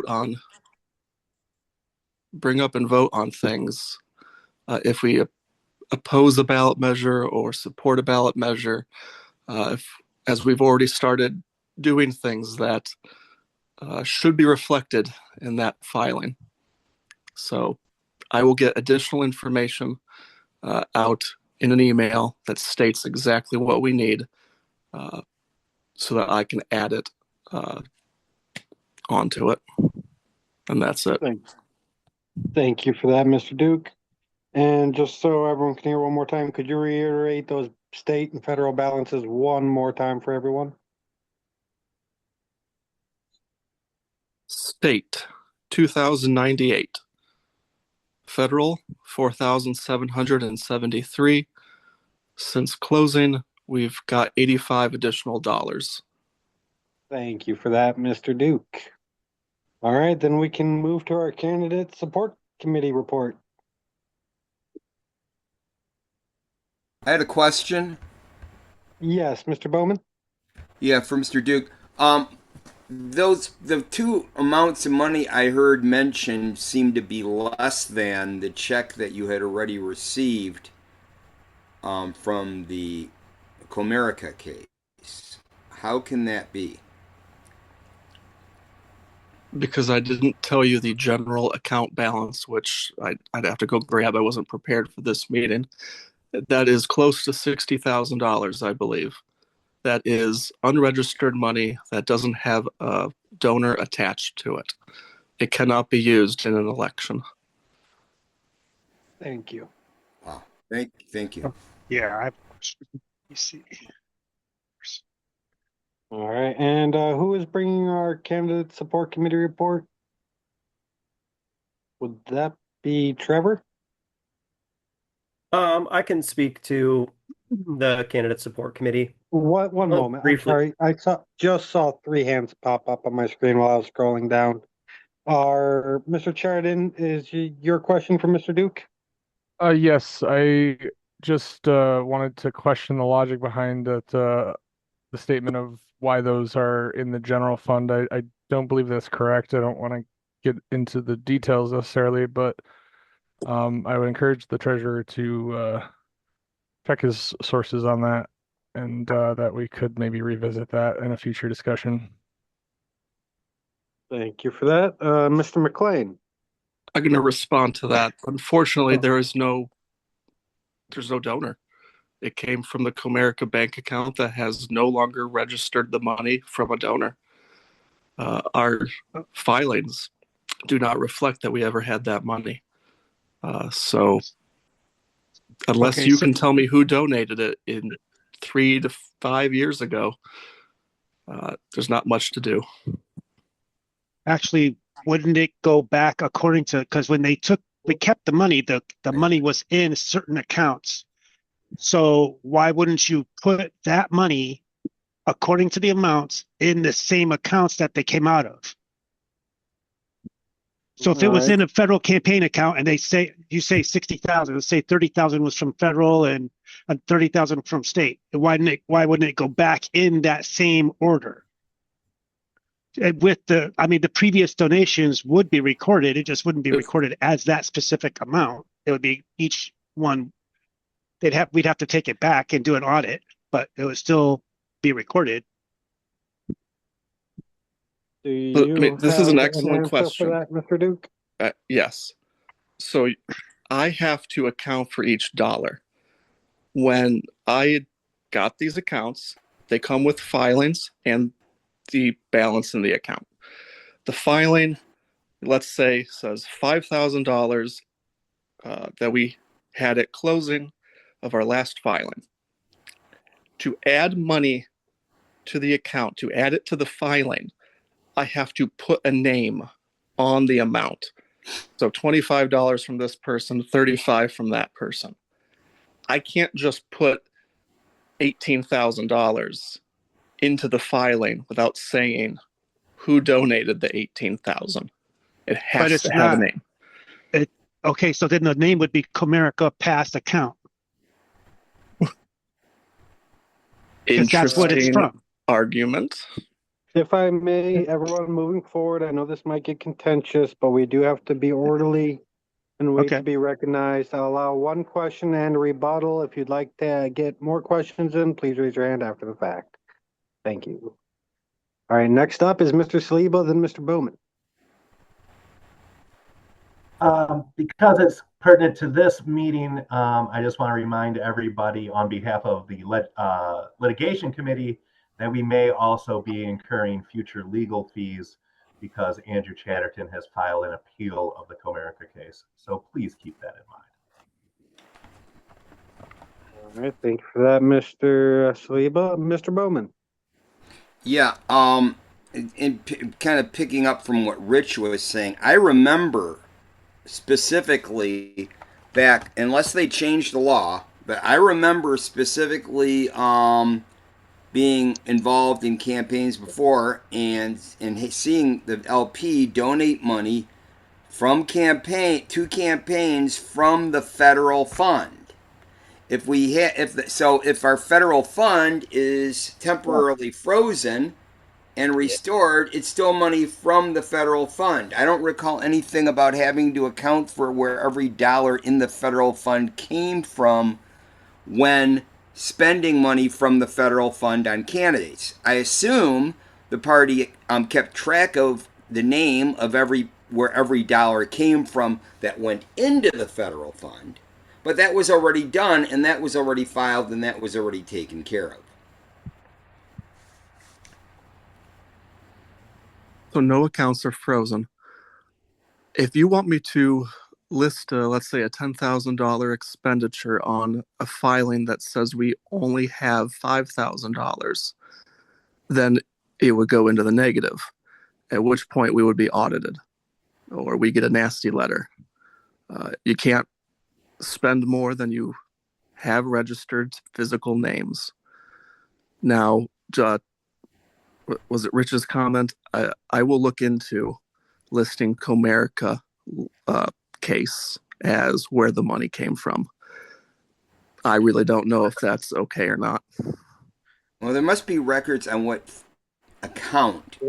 on, bring up and vote on things. If we oppose a ballot measure or support a ballot measure, as we've already started doing things that should be reflected in that filing. So I will get additional information out in an email that states exactly what we need so that I can add it onto it. And that's it. Thank you for that, Mr. Duke. And just so everyone can hear one more time, could you reiterate those state and federal balances one more time for everyone? State, 2,098. Federal, 4,773. Since closing, we've got 85 additional dollars. Thank you for that, Mr. Duke. All right, then we can move to our candidate support committee report. I had a question. Yes, Mr. Bowman? Yeah, for Mr. Duke. The two amounts of money I heard mentioned seem to be less than the check that you had already received from the Comerica case. How can that be? Because I didn't tell you the general account balance, which I'd have to go grab. I wasn't prepared for this meeting. That is close to $60,000, I believe. That is unregistered money that doesn't have a donor attached to it. It cannot be used in an election. Thank you. Wow. Thank you. Yeah, I have a question. You see. All right, and who is bringing our candidate support committee report? Would that be Trevor? I can speak to the candidate support committee. One moment. Briefly. I'm sorry. Just saw three hands pop up on my screen while I was scrolling down. Mr. Sheridan, is your question for Mr. Duke? Yes, I just wanted to question the logic behind that, the statement of why those are in the general fund. I don't believe that's correct. I don't want to get into the details necessarily, but I would encourage the treasurer to check his sources on that, and that we could maybe revisit that in a future discussion. Thank you for that. Mr. McLean. I'm going to respond to that. Unfortunately, there's no donor. It came from the Comerica bank account that has no longer registered the money from a donor. Our filings do not reflect that we ever had that money. So unless you can tell me who donated it in 3 to 5 years ago, there's not much to do. Actually, wouldn't it go back according to, because when we kept the money, the money was in certain accounts. So why wouldn't you put that money, according to the amounts, in the same accounts that they came out of? So if it was in a federal campaign account and you say 60,000, let's say 30,000 was from federal and 30,000 from state, why wouldn't it go back in that same order? And the previous donations would be recorded. It just wouldn't be recorded as that specific amount. It would be each one. We'd have to take it back and do an audit, but it would still be recorded. This is an excellent question for that, Mr. Duke. Yes. So I have to account for each dollar. When I got these accounts, they come with filings and the balance in the account. The filing, let's say, says $5,000 that we had at closing of our last filing. To add money to the account, to add it to the filing, I have to put a name on the amount. So $25 from this person, $35 from that person. I can't just put $18,000 into the filing without saying who donated the $18,000. It has to have a name. Okay, so then the name would be Comerica Past Account. Because that's what it's from. Argument. If I may, everyone moving forward, I know this might get contentious, but we do have to be orderly and wait to Okay. be recognized. I'll allow one question and a rebuttal. If you'd like to get more questions in, please raise your hand after the fact. Thank you. All right, next up is Mr. Saliba, then Mr. Bowman. Because it's pertinent to this meeting, I just want to remind everybody on behalf of the litigation committee that we may also be incurring future legal fees because Andrew Chatterton has filed an appeal of the Comerica case. So please keep that in mind. All right, thank you for that, Mr. Saliba. Mr. Bowman. Yeah, kind of picking up from what Rich was saying, I remember specifically back, unless they changed the law, but I remember specifically being involved in campaigns before and seeing the LP donate money from campaigns from the federal fund. If we if our federal fund is temporarily frozen and restored, it's still money from the federal fund. I don't recall anything about having to account for where every dollar in the federal fund came from when spending money from the federal fund on candidates. I assume the party kept track of the name of where every dollar came from that went into the federal fund, but that was already done and that was already filed and that was already taken care of. So no accounts are frozen. If you want me to list, let's say, a $10,000 expenditure on a filing that says we only have $5,000, then it would go into the negative, at which point we would be audited or we get a nasty letter. You can't spend more than you have registered physical names. Now, was it Rich's comment? I will look into listing Comerica case as where the money came from. I really don't know if that's okay or not. Well, there must be records on what account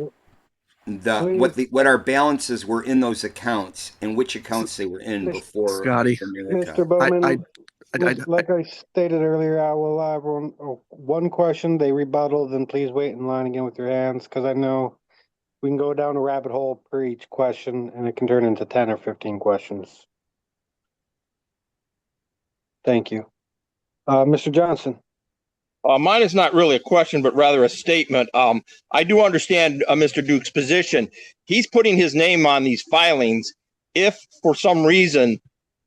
Please, what our balances were in those accounts and which accounts they were in before Scotty, Mr. America. Bowman, I like I stated earlier, I will allow everyone one question. They rebuttal, then please wait in line again with your hands, because I know we can go down a rabbit hole per each question, and it can turn into 10 or 15 questions. Thank you. Mr. Johnson. Mine is not really a question, but rather a statement. I do understand Mr. Duke's position. He's putting his name on these filings. If for some reason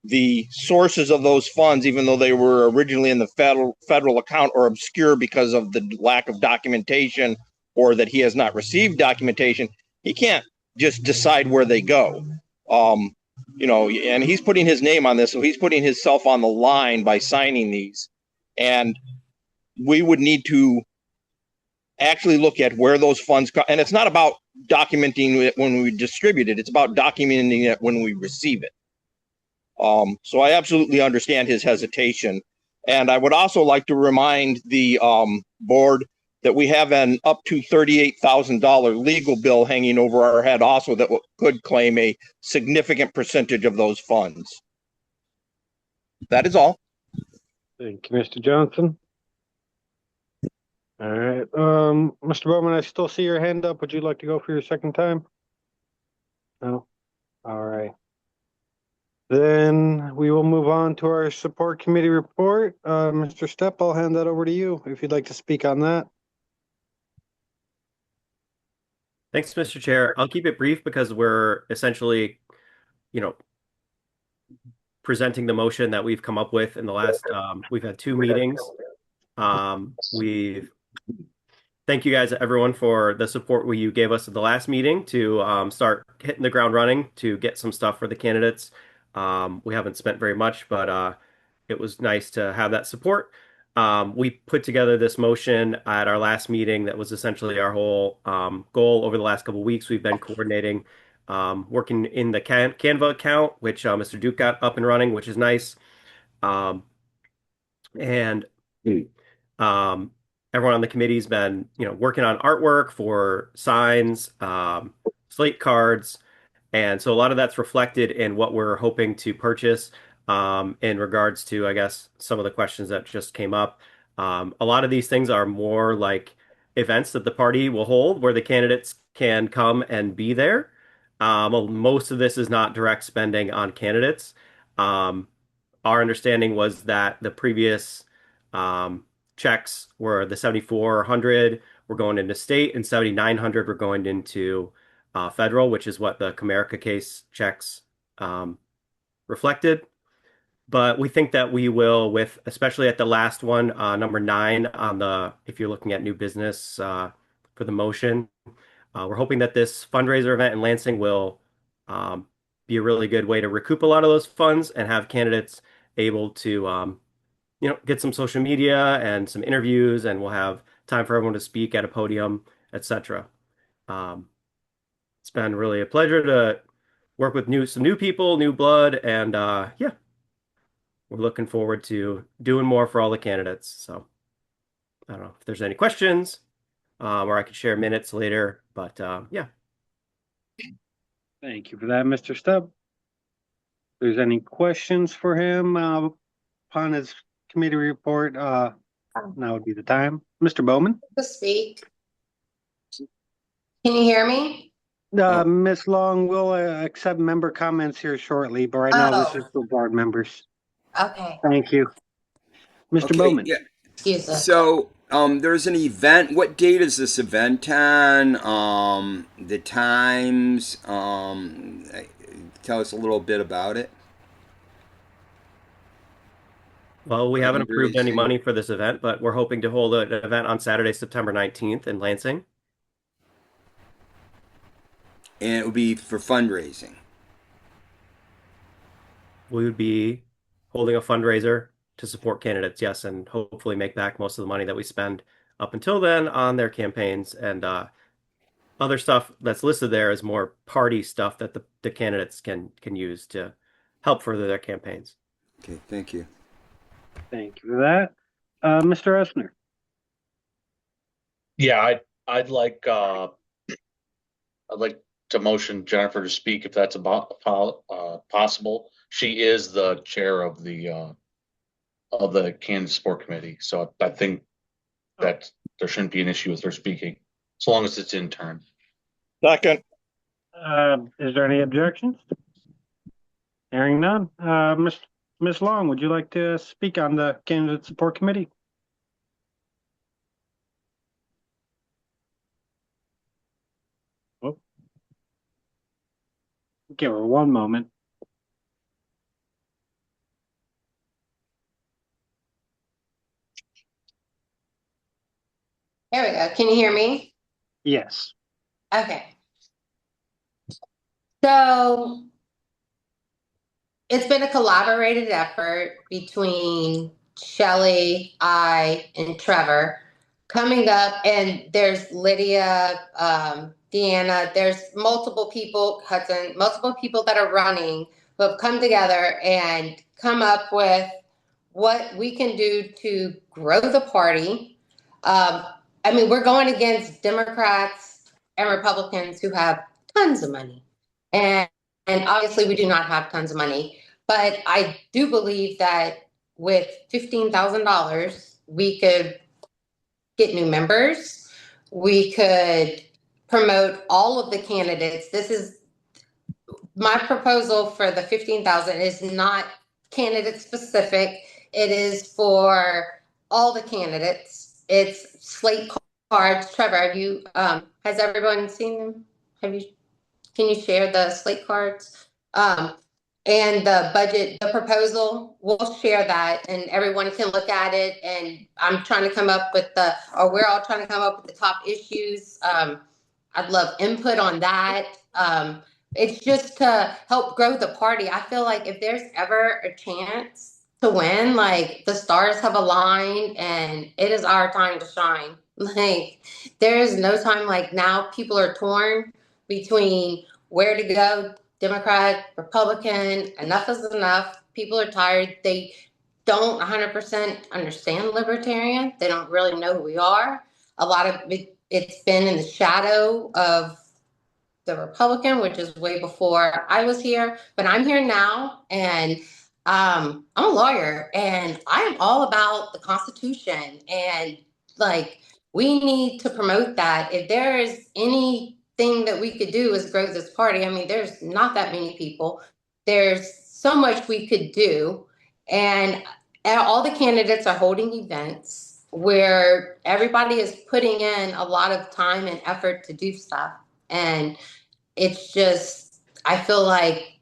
the sources of those funds, even though they were originally in the federal account, are obscure because of the lack of documentation or that he has not received documentation, he can't just decide where they go. And he's putting his name on this, so he's putting himself on the line by signing these. And we would need to actually look at where those funds come. And it's not about documenting it when we distribute it. It's about documenting it when we receive it. So I absolutely understand his hesitation. And I would also like to remind the board that we have an up to $38,000 legal bill hanging over our head also that could claim a significant percentage of those funds. That is all. Thank you, Mr. Johnson. All right. Mr. Bowman, I still see your hand up. Would you like to go for your second time? No? All right. Then we will move on to our support committee report. Mr. Stepp, I'll hand that over to you if you'd like to speak on that. Thanks, Mr. Chair. I'll keep it brief because we're essentially, presenting the motion that we've come up with in the last, we've had 2 meetings. Thank you guys, everyone, for the support you gave us at the last meeting to start hitting the ground running to get some stuff for the candidates. We haven't spent very much, but it was nice to have that support. We put together this motion at our last meeting that was essentially our whole goal over the last couple of weeks. We've been coordinating, working in the Canva account, which Mr. Duke got up and running, which is nice. And everyone on the committee's been, working on artwork for signs, slate cards, and so a lot of that's reflected in what we're hoping to purchase in regards to, I guess, some of the questions that just came up. A lot of these things are more like events that the party will hold where the candidates can come and be there. Most of this is not direct spending on candidates. Um, our understanding was that the previous um, checks were the 7,400 were going into state and 7,900 were going into federal, which is what the Comerica case checks reflected. But we think that we will, with especially at the last one, number 9 on the, if you're looking at new business for the motion, we're hoping that this fundraiser event in Lansing will um, be a really good way to recoup a lot of those funds and have candidates able to, get some social media and some interviews, and we'll have time for everyone to speak at a podium, etc. Um, it's been really a pleasure to work with some new people, new blood, and yeah, we're looking forward to doing more for all the candidates. So I don't know if there's any questions, or I could share minutes later, but yeah. Thank you for that, Mr. Stubb. If there's any questions for him upon his committee report, now would be the time. Mr. Bowman? To speak. Can you hear me? Ms. Long, we'll accept member comments here shortly, but right now this is for board members. Okay. Thank you. Mr. Okay, Bowman? yeah. Excuse us. So, there's an event. What date is this event on? The times. Tell us a little bit about it. Well, we haven't approved any money for this event, but we're hoping to hold an event on Saturday, September 19th in Lansing. And it will be for fundraising. We would be holding a fundraiser to support candidates, yes, and hopefully make back most of the money that we spend up until then on their campaigns. And other stuff that's listed there is more party stuff that the candidates can use to help further their campaigns. Okay, thank you. Thank you for that. Mr. Essner? Yeah, I'd like to motion Jennifer to speak if that's about possible. She is the chair of the Kansas Sport Committee, so I think that there shouldn't be an issue with her speaking, as long as it's in turn. Second. Is there any objections? Hearing none. Ms. Long, would you like to speak on the Candidate Support Committee? Oh. Give her one moment. There we go. Can you hear me? Yes. Okay. So it's been a collaborated effort between Shelley, I, and Trevor coming up, and there's Lydia, Deanna, there's multiple people, Hudson, multiple people that are running who have come together and come up with what we can do to grow the party. I mean, we're going against Democrats and Republicans who have tons of money. And obviously we do not have tons of money, but I do believe that with $15,000, we could get new members. We could promote all of the candidates. This is my proposal for the 15,000 is not candidate specific. It is for all the candidates. It's slate cards. Trevor, have you, has everyone seen them? Can you share the slate cards? And the budget, the proposal, we'll share that and everyone can look at it. And I'm trying to come up with we're all trying to come up with the top issues. I'd love input on that. It's just to help grow the party. I feel like if there's ever a chance to win, like the stars have aligned and it is our time to shine. Like there is no time like now. People are torn between where to go, Democrat, Republican. Enough is enough. People are tired. don't 100% understand libertarian. They don't really know who we are. A lot of it's been in the shadow of the Republican, which is way before I was here, but I'm here now, and I'm a lawyer, and I'm all about the Constitution, and like we need to promote that. If there is anything that we could do is grow this party. I mean, there's not that many people. There's so much we could do, and all the candidates are holding events where everybody is putting in a lot of time and effort to do stuff, and it's just, I feel like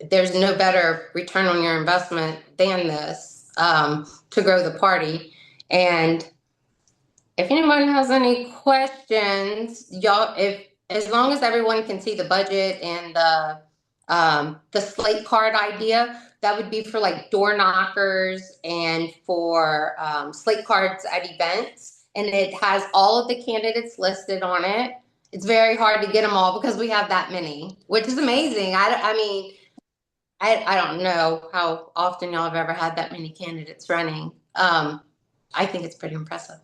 there's no better return on your investment than this to grow the party. And if anyone has any questions, y'all, if as long as everyone can see the budget and the slate card idea, that would be for like door knockers and for slate cards at events. And it has all of the candidates listed on it. It's very hard to get them all because we have that many, which is amazing. I mean, I don't know how often y'all have ever had that many candidates running. I think it's pretty impressive.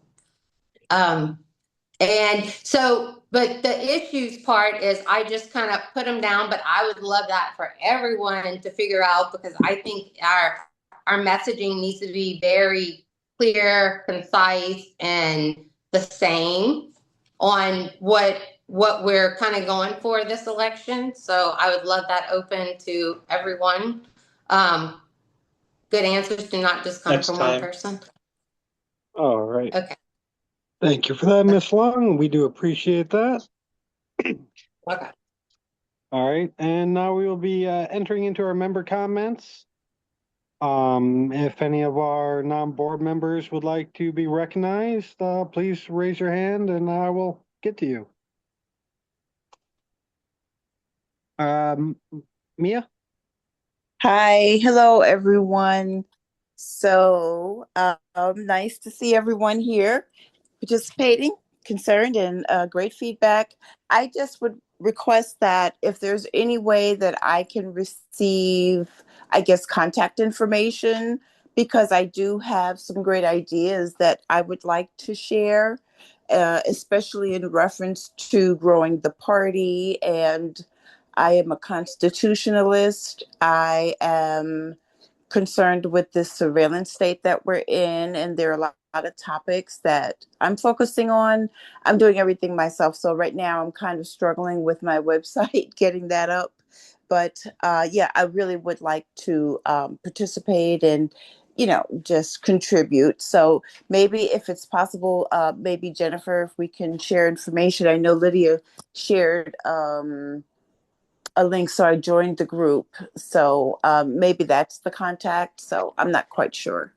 And so, but the issues part is I just kind of put them down, but I would love that for everyone to figure out, because I think our messaging needs to be very clear, concise, and the same on what we're kind of going for this election. So I would love that open to everyone. Good answers do not just come from one person. All right. Okay. Thank you for that, Miss Long. We do appreciate that. Okay. All right, and now we will be entering into our member comments. If any of our non-board members would like to be recognized, please raise your hand and I will get to you. Mia? Hi, hello everyone. So, nice to see everyone here participating, concerned, and great feedback. I just would request that if there's any way that I can receive, I guess, contact information, because I do have some great ideas that I would like to share, especially in reference to growing the party. And I am a constitutionalist. I am concerned with this surveillance state that we're in, and there are a lot of topics that I'm focusing on. I'm doing everything myself, so right now I'm kind of struggling with my website, getting that up. But yeah, I really would like to participate and, just contribute. So maybe if it's possible, maybe Jennifer, if we can share information. I know Lydia shared a link, so I joined the group. So maybe that's the contact. So I'm not quite sure,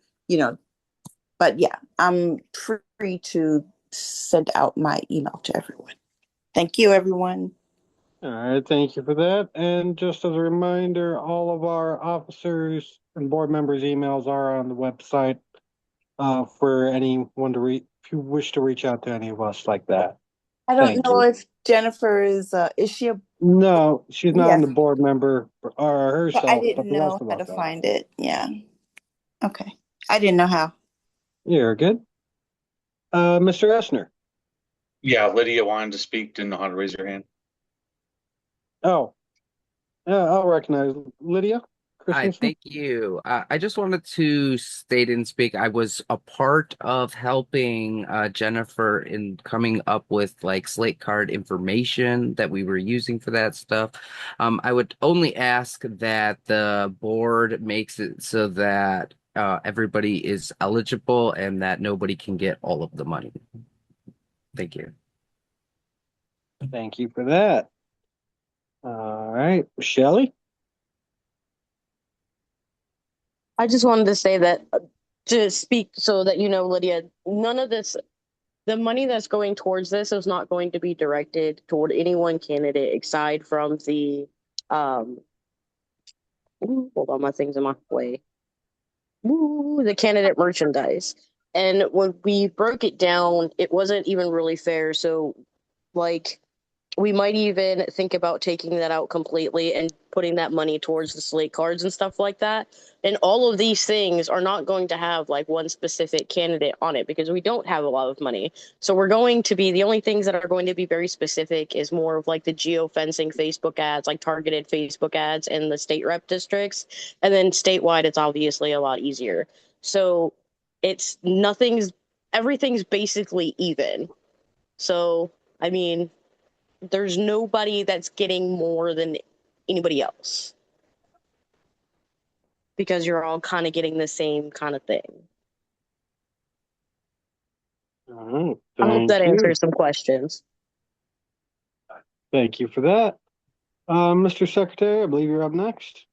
but yeah, I'm free to send out my email to everyone. Thank you, everyone. All right, thank you for that. And just as a reminder, all of our officers and board members' emails are on the website for anyone to if you wish to reach out to any of us like that. I don't know if Jennifer is she a... No, she's not Yeah. on the board member or herself. I didn't know how to find it. Yeah. Okay. I didn't know how. You're good. Mr. Essner. Yeah, Lydia wanted to speak, didn't know how to raise her hand. Oh, I'll recognize Lydia. Hi, thank you. I just wanted to state and speak. I was a part of helping Jennifer in coming up with like slate card information that we were using for that stuff. I would only ask that the board makes it so that everybody is eligible and that nobody can get all of the money. Thank you. Thank you for that. All right, Shelley. I just wanted to say that to speak so that Lydia, none of this, the money that's going towards this is not going to be directed toward any one candidate aside from the hold on, my thing's in my way. The candidate merchandise. And when we broke it down, it wasn't even really fair. So like we might even think about taking that out completely and putting that money towards the slate cards and stuff like that. And all of these things are not going to have like one specific candidate on it because we don't have a lot of money. So we're going to be the only things that are going to be very specific is more of like the geofencing Facebook ads, like targeted Facebook ads in the state rep districts. And then statewide, it's obviously a lot easier. So it's everything's basically even. So, I mean, there's nobody that's getting more than anybody else because you're all kind of getting the same kind of thing. All right. I hope that Thank you. answers some questions. Thank you for that. Mr. Secretary, I believe you're up next.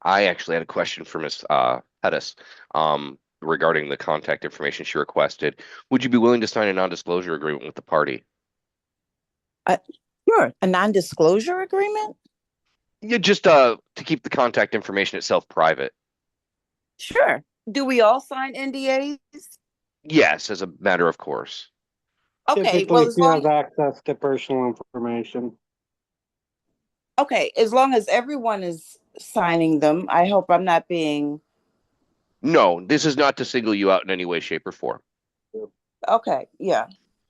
I actually had a question for Ms. Pettis regarding the contact information she requested. Would you be willing to sign a non-disclosure agreement with the party? Sure. A non-disclosure agreement? Yeah, just to keep the contact information itself private. Sure. Do we all sign NDAs? Yes, as a matter of course. Okay, Typically, well, if you have access to personal information. Okay, as long as everyone is signing them, I hope I'm not being. No, this is not to single you out in any way, shape, or form. Okay, yeah.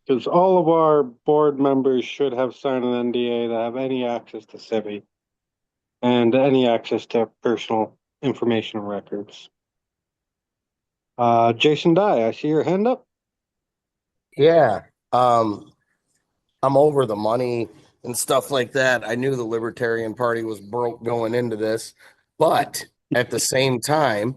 Because all of our board members should have signed an NDA to have any access to CIVI and any access to personal information and records. Jason Dye, I see your hand up. Yeah. I'm over the money and stuff like that. I knew the Libertarian Party was broke going into this, but at the same time,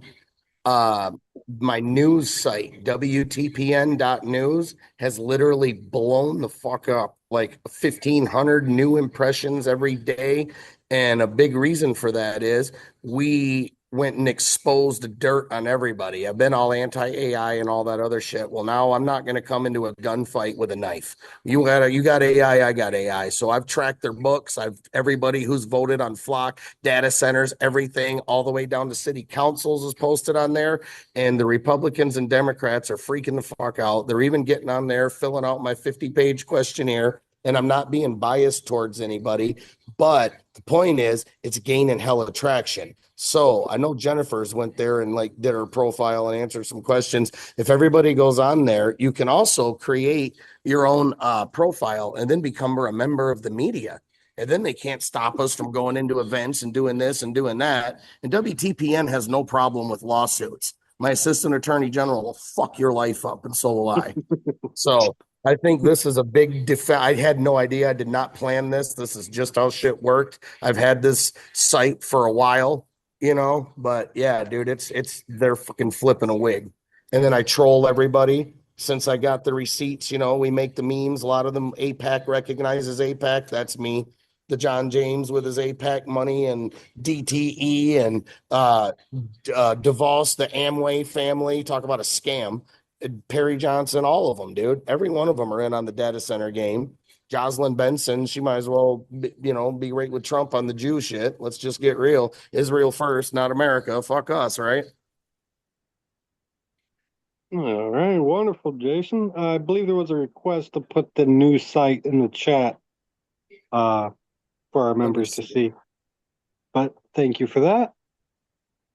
my news site, WTPN.news, has literally blown the fuck up, like 1,500 new impressions every day. And a big reason for that is we went and exposed the dirt on everybody. I've been all anti-AI and all that other shit. Well, now I'm not going to come into a gunfight with a knife. You got AI, I got AI. So I've tracked their books. Everybody who's voted on Flock, data centers, everything, all the way down to city councils is posted on there. And the Republicans and Democrats are freaking the fuck out. They're even getting on there, filling out my 50-page questionnaire. And I'm not being biased towards anybody, but the point is it's gaining hella traction. So I know Jennifer's went there and like did her profile and answered some questions. If everybody goes on there, you can also create your own profile and then become a member of the media. And then they can't stop us from going into events and doing this and doing that. And WTPN has no problem with lawsuits. My assistant attorney general will fuck your life up, and so will I. So I think this is a big I had no idea. I did not plan this. This is just how shit worked. I've had this site for a while, but yeah, dude, it's they're fucking flipping a wig. And then I troll everybody since I got the receipts. We make the memes. A lot of them APAC recognizes APAC. That's me. The John James with his APAC money and DTE and DeVos, the Amway family. Talk about a scam. Perry Johnson, all of them, dude. Every one of them are in on the data center game. Jocelyn Benson, she might as well, be right with Trump on the Jew shit. Let's just get real. Israel first, not America. Fuck us, right? All right, wonderful, Jason. I believe there was a request to put the new site in the chat for our members to see. But thank you for that.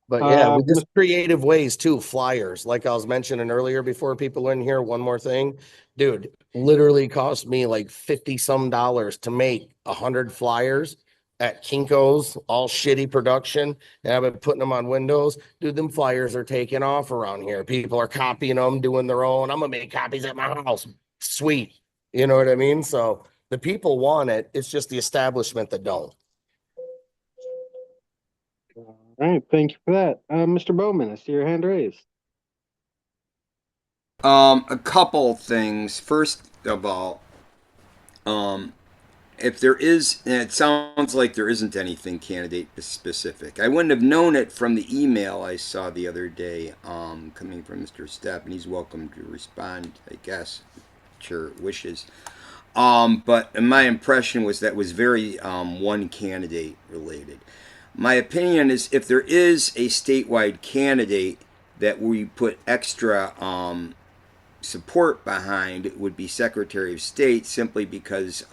But yeah, with just creative ways too. Flyers, like I was mentioning earlier before people in here. One more thing, dude, literally cost me like $50 some to make 100 flyers at Kinko's, all shitty production. And I've been putting them on windows. Dude, them flyers are taking off around here. People are copying them, doing their own. I'm gonna make copies at my house. Sweet. You know what I mean? So the people want it. It's just the establishment that don't. All right, thank you for that. Mr. Bowman, I see your hand raised. A couple things. First of all, if there is, and it sounds like there isn't anything candidate specific. I wouldn't have known it from the email I saw the other day, coming from Mr. Stepp, and he's welcome to respond, I guess, sure wishes. But my impression was that was very one candidate related. My opinion is if there is a statewide candidate that we put extra support behind would be Secretary of State, simply because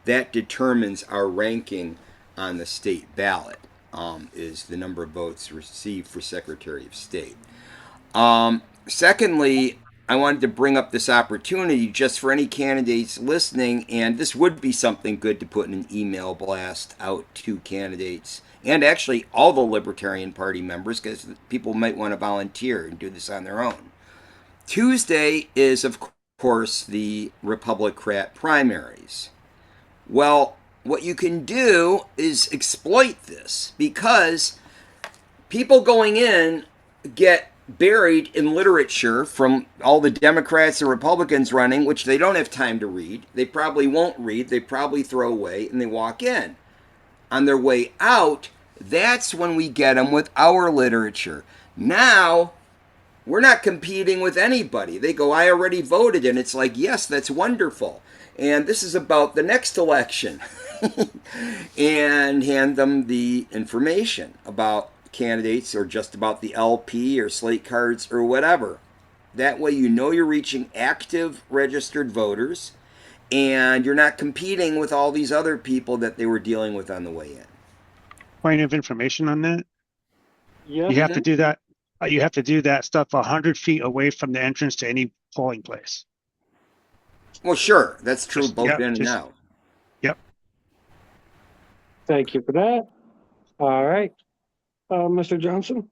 that determines our ranking on the state ballot, is the number of votes received for Secretary of State. Secondly, I wanted to bring up this opportunity just for any candidates listening, and this would be something good to put in an email blast out to candidates and actually all the Libertarian Party members, because people might want to volunteer and do this on their own. Tuesday is, of course, the Republican primaries. Well, what you can do is exploit this, because people going in get buried in literature from all the Democrats and Republicans running, which they don't have time to read. They probably won't read. They probably throw away, and they walk in. On their way out, that's when we get them with our literature. Now, we're not competing with anybody. They go, I already voted. And it's like, yes, that's wonderful. And this is about the next election. And hand them the information about candidates, or just about the LP or slate cards or whatever. That way you know you're reaching active registered voters, and you're not competing with all these other people that they were dealing with on the way in. Point of information on that. Yes. You have to do that. You have to do that stuff 100 feet away from the entrance to any polling place. Well, sure. That's true both in and out. Yep. Thank you for that. All right. Mr. Johnson?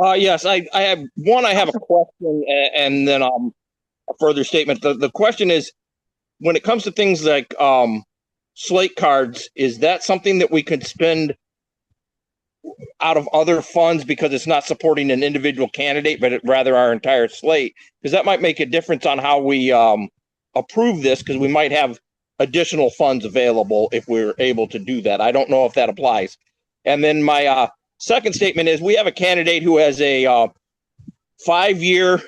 Yes, I have one. I have a question, and then a further statement. The question is, when it comes to things like slate cards, is that something that we could spend out of other funds because it's not supporting an individual candidate, but rather our entire slate? Because that might make a difference on how we approve this, because we might have additional funds available if we're able to do that. I don't know if that applies. And then my second statement is, we have a candidate who has a 5-year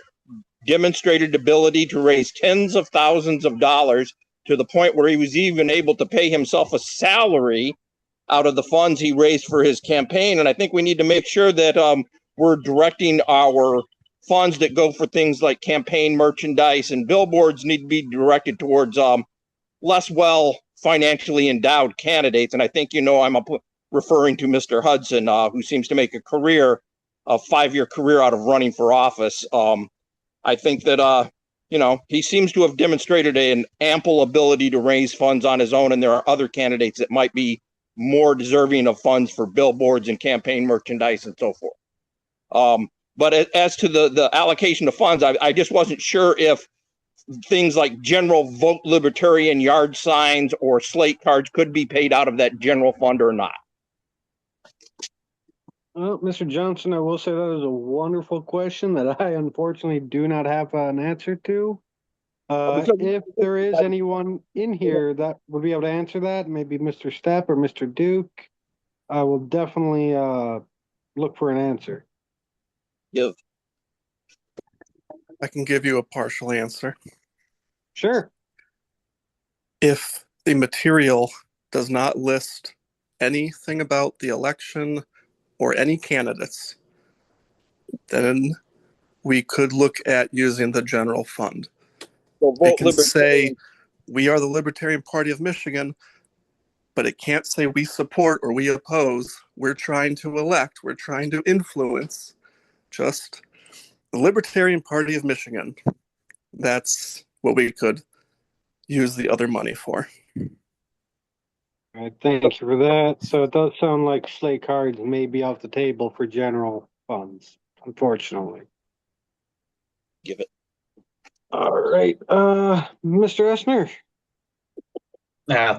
demonstrated ability to raise tens of thousands of dollars, to the point where he was even able to pay himself a salary out of the funds he raised for his campaign. And I think we need to make sure that we're directing our funds that go for things like campaign merchandise and billboards need to be directed towards less well financially endowed candidates. And I think, I'm referring to Mr. Hudson, who seems to make a 5-year career out of running for office. I think that, he seems to have demonstrated an ample ability to raise funds on his own, and there are other candidates that might be more deserving of funds for billboards and campaign merchandise and so forth. But as to the allocation of funds, I just wasn't sure if things like general vote libertarian yard signs or slate cards could be paid out of that general fund or not. Well, Mr. Johnson, I will say that is a wonderful question that I unfortunately do not have an answer to. If there is anyone in here that would be able to answer that, maybe Mr. Stepp or Mr. Duke, I will definitely look for an answer. Yep. I can give you a partial answer. Sure. If the material does not list anything about the election or any candidates, then we could look at using the general fund. So it can say, we are the Libertarian Party of Michigan, but it can't say we support or we oppose. We're trying to elect, we're trying to influence. Just the Libertarian Party of Michigan. That's what we could use the other money for. All right, thank you for that. So it does sound like slate cards may be off the table for general funds, unfortunately. Give it. All right, Mr. Essner.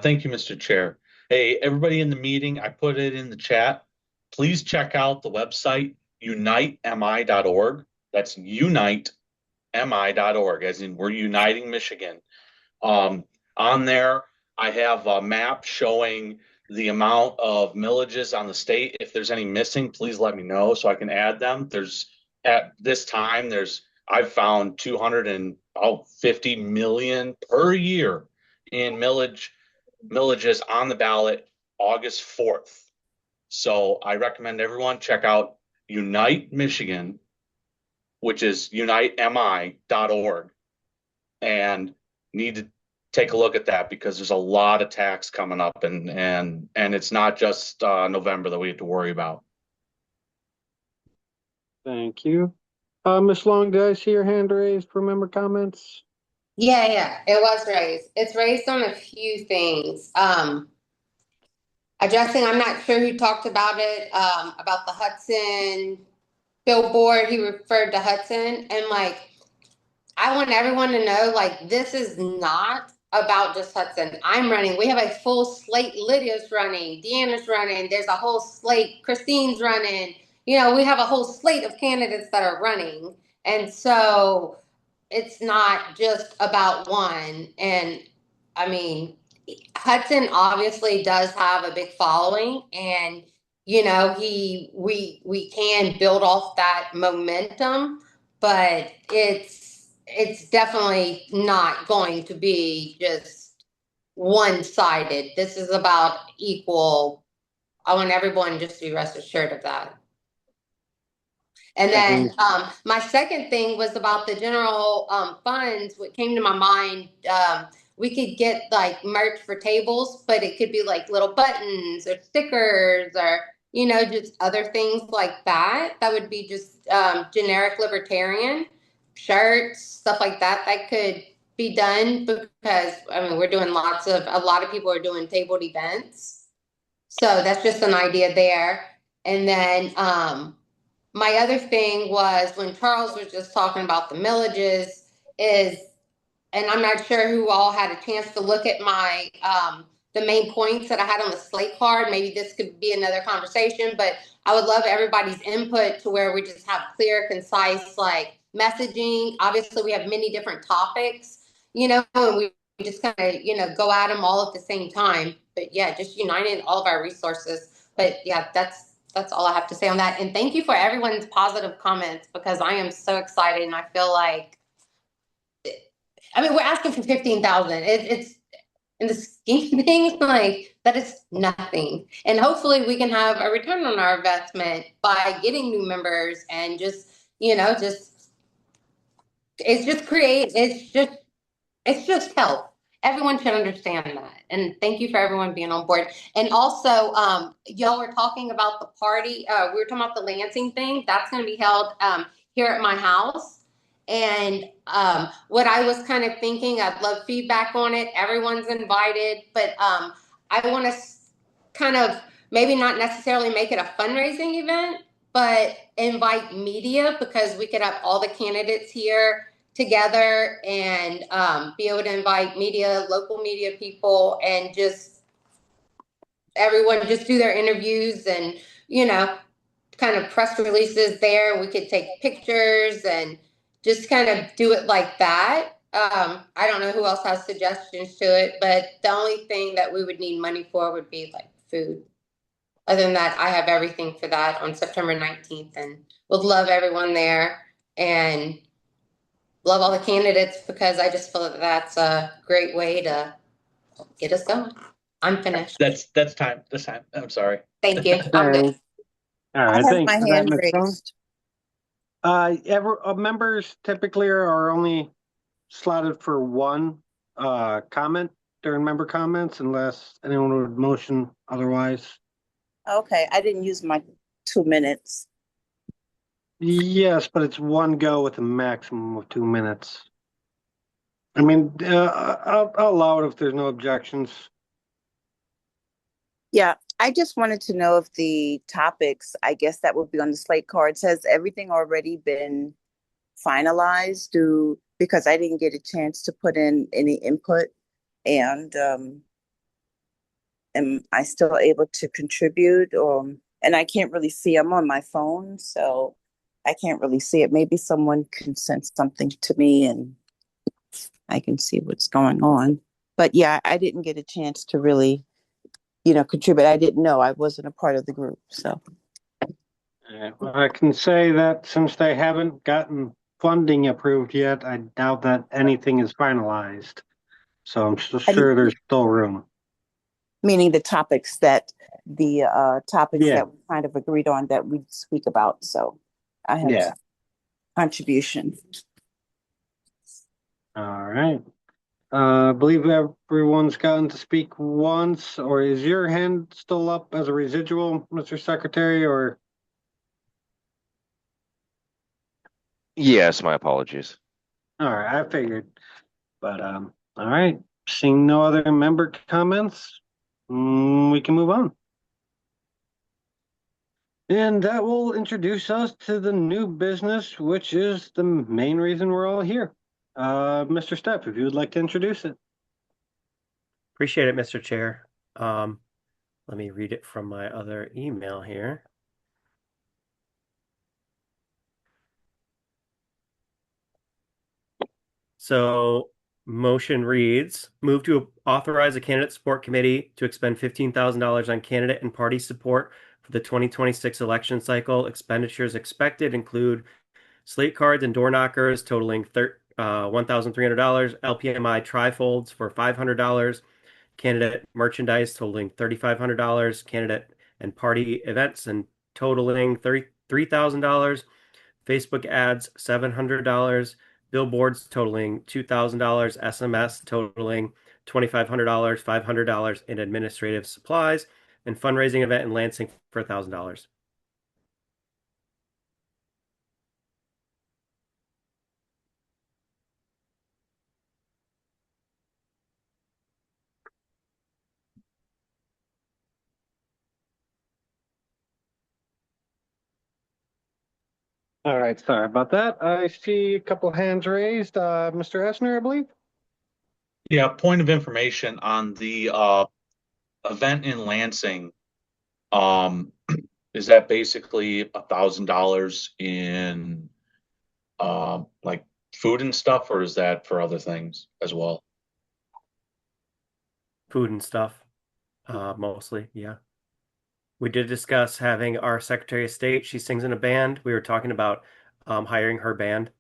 Thank you, Mr. Chair. Hey, everybody in the meeting, I put it in the chat. Please check out the website, unitemi.org. That's unitemi.org, as in we're uniting Michigan. On there, I have a map showing the amount of millages on the state. If there's any missing, please let me know so I can add them. At this time, I've found 250 million per year in millages on the ballot August 4th. So I recommend everyone check out Unite Michigan which is unitemi.org, and need to take a look at that because there's a lot of tax coming up, and it's not just November that we have to worry about. Thank you. Ms. Long, did I see your hand raised for member comments? Yeah, it was raised. It's raised on a few things. Addressing, I'm not sure who talked about it, about the Hudson billboard. He referred to Hudson, and like, I want everyone to know, like, this is not about just Hudson. I'm running. We have a full slate. Lydia's running. Deanna's running. There's a whole slate. Christine's running. You know, we have a whole slate of candidates that are running. And so it's not just about one. And I mean, Hudson obviously does have a big following, and you know, we can build off that momentum, but it's definitely not going to be just one-sided. This is about equal. I want everyone just to be rest assured of that. And then my second thing was about the general funds. What came to my mind, we could get like merch for tables, but it could be like little buttons or stickers or, you know, just other things like that. That would be just generic libertarian shirts, stuff like that. That could be done because, I mean, we're doing a lot of people are doing tabled events. So that's just an idea there. And then, my other thing was when Charles was just talking about the millages is, and I'm not sure who all had a chance to look at my, the main points that I had on the slate card. Maybe this could be another conversation, but I would love everybody's input to where we just have clear, concise, like messaging. Obviously we have many different topics, you know, and we just kind of, you know, go at them all at the same time. But yeah, just uniting all of our resources. But yeah, that's all I have to say on that. And thank you for everyone's positive comments because I am so excited and I feel like, I mean, we're asking for 15,000. It's in the scheme of things, like that is nothing. And hopefully we can have a return on our investment by getting new members and just, you know, it's just help. Everyone should understand that. And thank you for everyone being on board. And also, y'all were talking about the party. We were talking about the Lansing thing. That's going to be held here at my house. And what I was kind of thinking, I'd love feedback on it. Everyone's invited, but I want to kind of maybe not necessarily make it a fundraising event, but invite media because we could have all the candidates here together and be able to invite media, local media people, and just everyone just do their interviews and, you know, kind of press releases there. We could take pictures and just kind of do it like that. I don't know who else has suggestions to it, but the only thing that we would need money for would be like food. Other than that, I have everything for that on September 19th and would love everyone there and love all the candidates because I just feel that that's a great way to get us going. I'm finished. That's time. This time. I'm sorry. Thank you. I'm good. All right, I have thanks my for that, hand Ms. Stone. raised. Members typically are only slotted for one comment during member comments unless anyone would motion otherwise. Okay, I didn't use my 2 minutes. Yes, but it's one go with a maximum of 2 minutes. I mean, I'll allow it if there's no objections. Yeah, I just wanted to know if the topics, I guess that would be on the slate cards, has everything already been finalized? Because I didn't get a chance to put in any input, and am I still able to contribute? And I can't really see. I'm on my phone, so I can't really see it. Maybe someone can send something to me and I can see what's going on. But yeah, I didn't get a chance to really, contribute. I didn't know. I wasn't a part of the group, so. Well, I can say that since they haven't gotten funding approved yet, I doubt that anything is finalized. So I'm still sure there's still room. Meaning the topics that Yeah. we kind of agreed on that we'd speak about. So I have. Yeah. contribution. All right. I believe everyone's gotten to speak once, or is your hand still up as a residual, Mr. Secretary, or? Yes, my apologies. All right, I figured. But, all right. Seeing no other member comments, we can move on. And that will introduce us to the new business, which is the main reason we're all here. Mr. Stepp, if you would like to introduce it. Appreciate it, Mr. Chair. Let me read it from my other email here. So motion reads, move to authorize a candidate support committee to expend $15,000 on candidate and party support for the 2026 election cycle. Expenditures expected include slate cards and door knockers totaling $1,300, LPMI trifolds for $500, candidate merchandise totaling $3,500, candidate and party events and totaling $33,000, Facebook ads $700, billboards totaling $2,000, SMS totaling $2,500, $500 in administrative supplies, and fundraising event in Lansing for $1,000. All right, sorry about that. I see a couple hands raised. Mr. Essner, I believe. Yeah, point of information on the event in Lansing. Is that basically $1,000 in like food and stuff, or is that for other things as well? Food and stuff, mostly, yeah. We did discuss having our Secretary of State. She sings in a band. We were talking about hiring her band,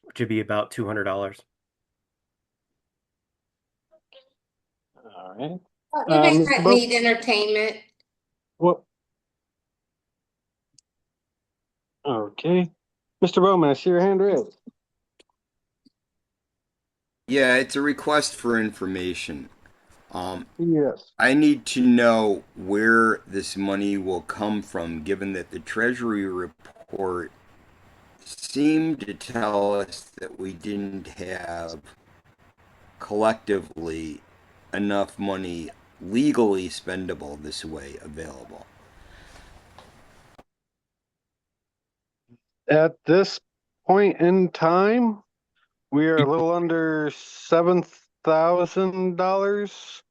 which would be about $200. All right. You may Mr. not need entertainment. What? Okay. Mr. Bowman, I see your hand raised. Yeah, it's a request for information. Yes. I need to know where this money will come from, given that the Treasury report seemed to tell us that we didn't have collectively enough money legally spendable this way available. At this point in time, we are a little under $7,000.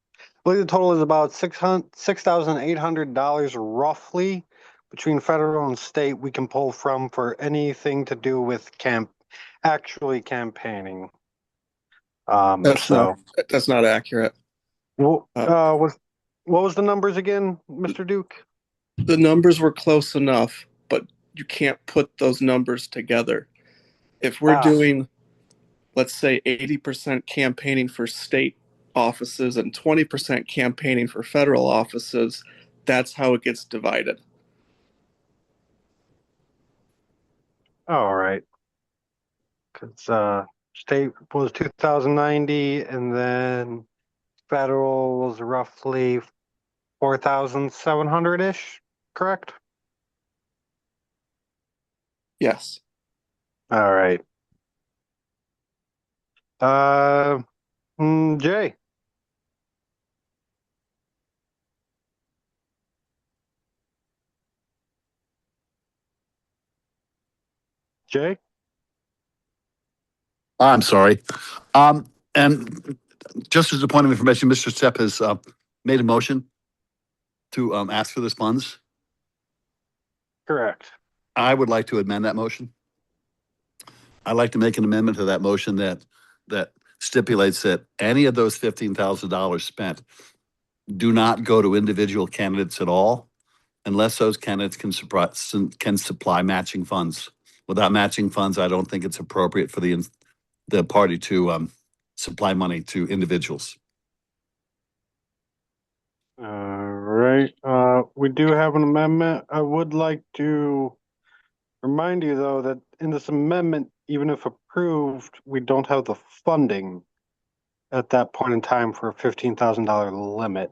I believe the total is about $6,800 roughly between federal and state we can pull from for anything to do with actually campaigning. That's not accurate. What was the numbers again, Mr. Duke? The numbers were close enough, but you can't put those numbers together. If we're doing, let's say, 80% campaigning for state offices and 20% campaigning for federal offices, that's how it gets divided. All right. Because state was 2,090, and then federal was roughly 4,700-ish, correct? Yes. All right. Jay. Jay? I'm sorry. And just as a point of information, Mr. Stepp has made a motion to ask for this funds. Correct. I would like to amend that motion. I'd like to make an amendment to that motion that stipulates that any of those $15,000 spent do not go to individual candidates at all, unless those candidates can supply matching funds. Without matching funds, I don't think it's appropriate for the party to supply money to individuals. All right. We do have an amendment. I would like to Remind you, though, that in this amendment, even if approved, we don't have the funding at that point in time for a $15,000 limit.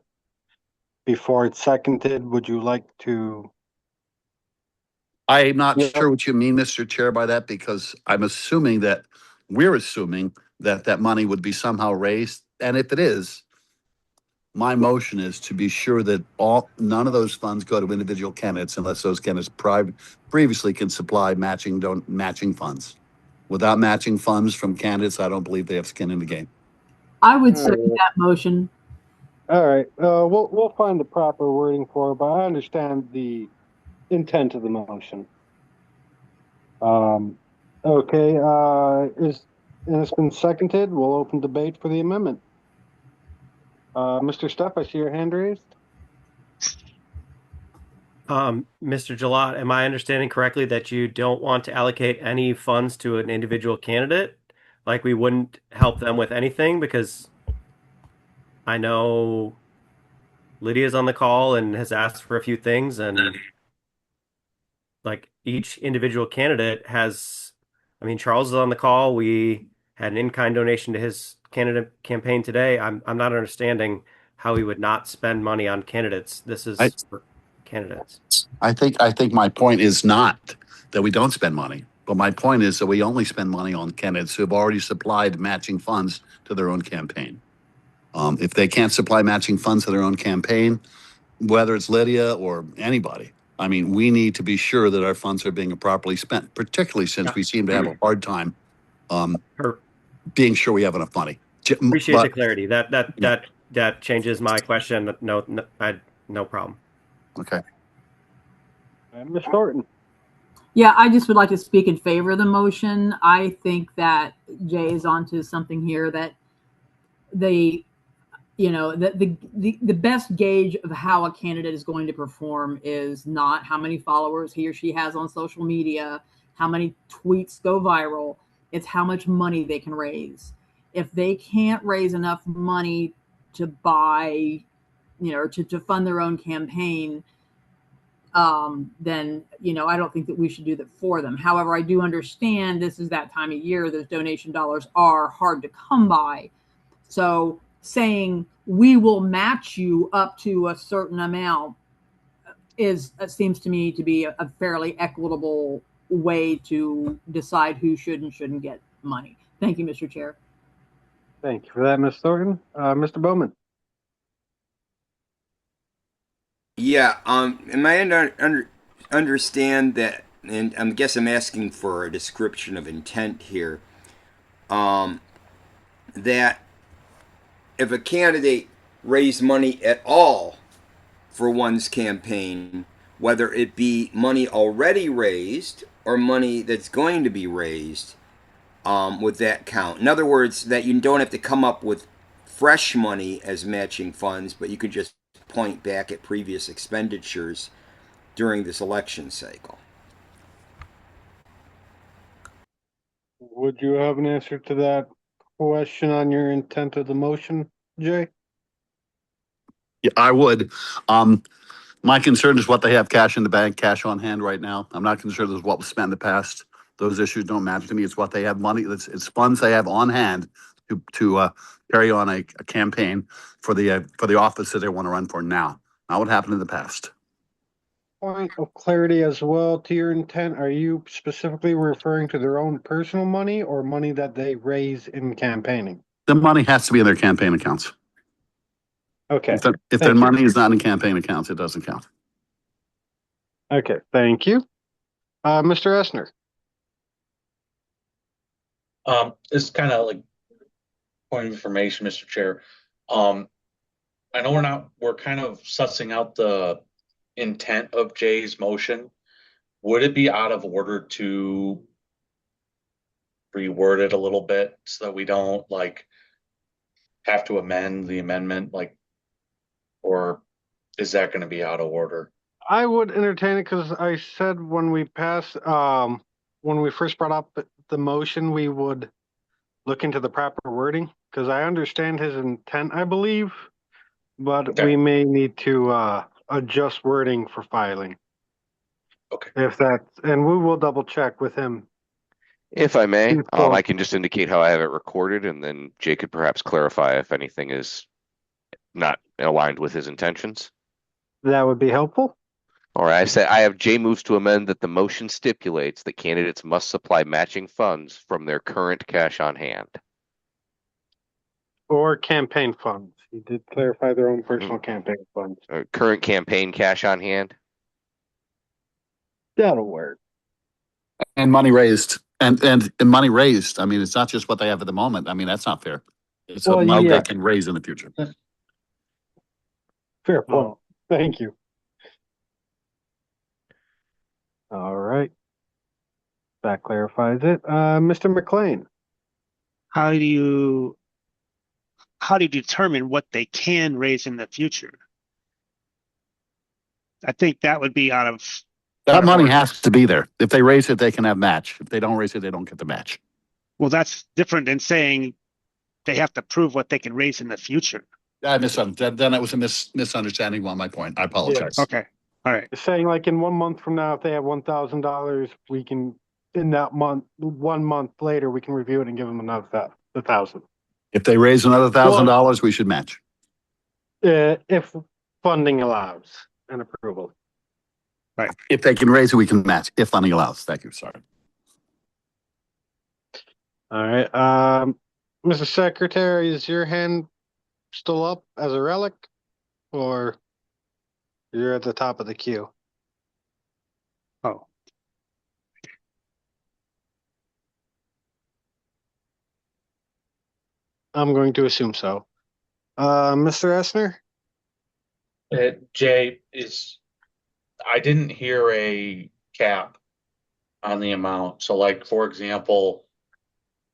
Before it's seconded, would you like to? I'm not Yeah. sure what you mean, Mr. Chair, by that, because we're assuming that that money would be somehow raised. And if it is, my motion is to be sure that none of those funds go to individual candidates unless those candidates previously can supply matching funds. Without matching funds from candidates, I don't believe they have skin in the game. I would second that motion. All right. We'll find the proper wording for it, but I understand the intent of the motion. Okay. And it's been seconded. We'll open debate for the amendment. Mr. Stepp, I see your hand raised. Mr. Gilat, am I understanding correctly that you don't want to allocate any funds to an individual candidate? Like we wouldn't help them with anything? Because I know Lydia's on the call and has asked for a few things, and like each individual candidate has, I mean, Charles is on the call. We had an in-kind donation to his candidate campaign today. I'm not understanding how he would not spend money on candidates. This is for candidates. I think my point is not that we don't spend money, but my point is that we only spend money on candidates who have already supplied matching funds to their own campaign. If they can't supply matching funds to their own campaign, whether it's Lydia or anybody, I mean, we need to be sure that our funds are being properly spent, particularly since we seem to have a hard time being sure we have enough money. Appreciate the clarity. That changes my question. No problem. Okay. Ms. Thornton. Yeah, I just would like to speak in favor of the motion. I think that Jay is onto something here, that the best gauge of how a candidate is going to perform is not how many followers he or she has on social media, how many tweets go viral. It's how much money they can raise. If they can't raise enough money to buy, or to fund their own campaign, then I don't think that we should do that for them. However, I do understand this is that time of year; those donation dollars are hard to come by. So saying we will match you up to a certain amount seems to me to be a fairly equitable way to decide who should and shouldn't get money. Thank you, Mr. Chair. Thank you for that, Ms. Thornton. Mr. Bowman. Yeah, am I understand that, and I guess I'm asking for a description of intent here, that if a candidate raised money at all for one's campaign, whether it be money already raised or money that's going to be raised, would that count? In other words, that you don't have to come up with fresh money as matching funds, but you could just point back at previous expenditures during this election cycle. Would you have an answer to that question on your intent of the motion, Jay? Yeah, I would. My concern is what they have cash in the bank, cash on hand right now. I'm not concerned with what was spent in the past. Those issues don't matter to me. It's what they have money. It's funds they have on hand to carry on a campaign for the office that they want to run for now. Not what happened in the past. Point of clarity as well to your intent. Are you specifically referring to their own personal money or money that they raise in campaigning? The money has to be in their campaign accounts. Okay. If their money is not in campaign accounts, it doesn't count. Okay, thank you. Mr. Essner. This is kind of like point of information, Mr. Chair. I know we're kind of sussing out the intent of Jay's motion. Would it be out of order to reword it a little bit so that we don't have to amend the amendment, or is that going to be out of order? I would entertain it because I said when we first brought up the motion, we would look into the proper wording because I understand his intent, I believe, but we may need to adjust wording for filing. Okay. If that's, and we will double check with him. If I may, Before- I can just indicate how I have it recorded, and then Jay could perhaps clarify if anything is not aligned with his intentions. That would be helpful. All right, I say I have Jay moves to amend that the motion stipulates that candidates must supply matching funds from their current cash on hand. Or campaign funds. He did clarify their own personal campaign funds. Current campaign cash on hand. That'll work. And money raised, and money raised. I mean, it's not just what they have at the moment. I mean, that's not fair. It's what money they can raise in the future. Fair point. Thank you. All right. That clarifies it. Mr. McLean. How do you determine what they can raise in the future? I think that would be out of That money has to be there. If they raise it, they can have match. If they don't raise it, they don't get the match. Well, that's different than saying they have to prove what they can raise in the future. I misunderstood. Then it was a misunderstanding on my point. I apologize. Okay. All right. Saying like in 1 month from now, if they have $1,000, we can, in that month, 1 month later, we can review it and give them another the $1,000. If they raise another $1,000, we should match. If funding allows and approval. Right. If they can raise it, we can match. If funding allows. Thank you. Sorry. All right. Mr. Secretary, is your hand still up as a relic, or you're at the top of the queue? Oh. I'm going to assume so. Mr. Essner? Jay, I didn't hear a cap on the amount. So like, for example,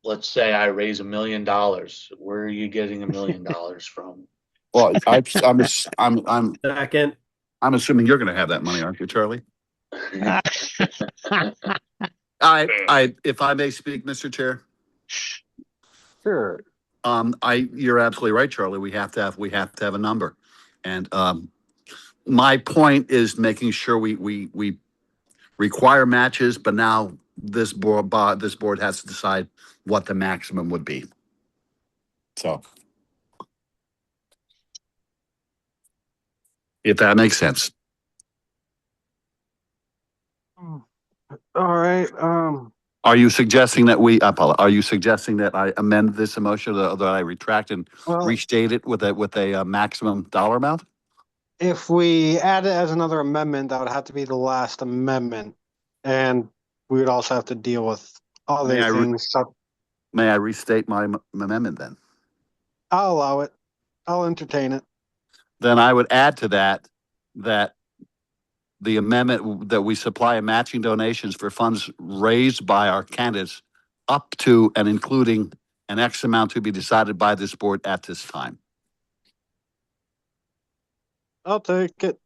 let's say I raise $1 million. Where are you getting $1 million from? Well, I'm Second. I'm assuming you're going to have that money, aren't you, Charlie? If I may speak, Mr. Chair. Sure. You're absolutely right, Charlie. We have to have a number, and my point is making sure we require matches, but now this board has to decide what the maximum would be. So, if that makes sense. All right. Are you suggesting that are you suggesting that I amend this motion, that I retract and restate it with a maximum dollar amount? If we add it as another amendment, that would have to be the last amendment, and we would also have to deal with other things. May I restate my amendment then? I'll allow it. I'll entertain it. Then I would add to that the amendment that we supply matching donations for funds raised by our candidates up to and including an X amount to be decided by this board at this time. I'll take it.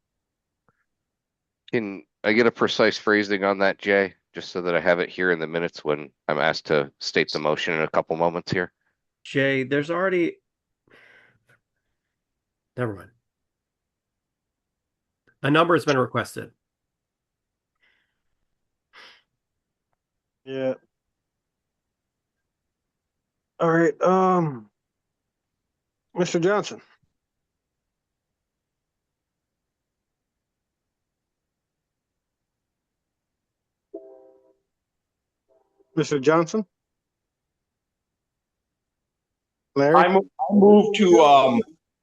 Can I get a precise phrasing on that, Jay? Just so that I have it here in the minutes when I'm asked to state the motion in a couple moments here. Jay, there's already. Never mind. A number has been requested. Yeah. All right. Mr. Johnson. Mr. Johnson? Larry? I move to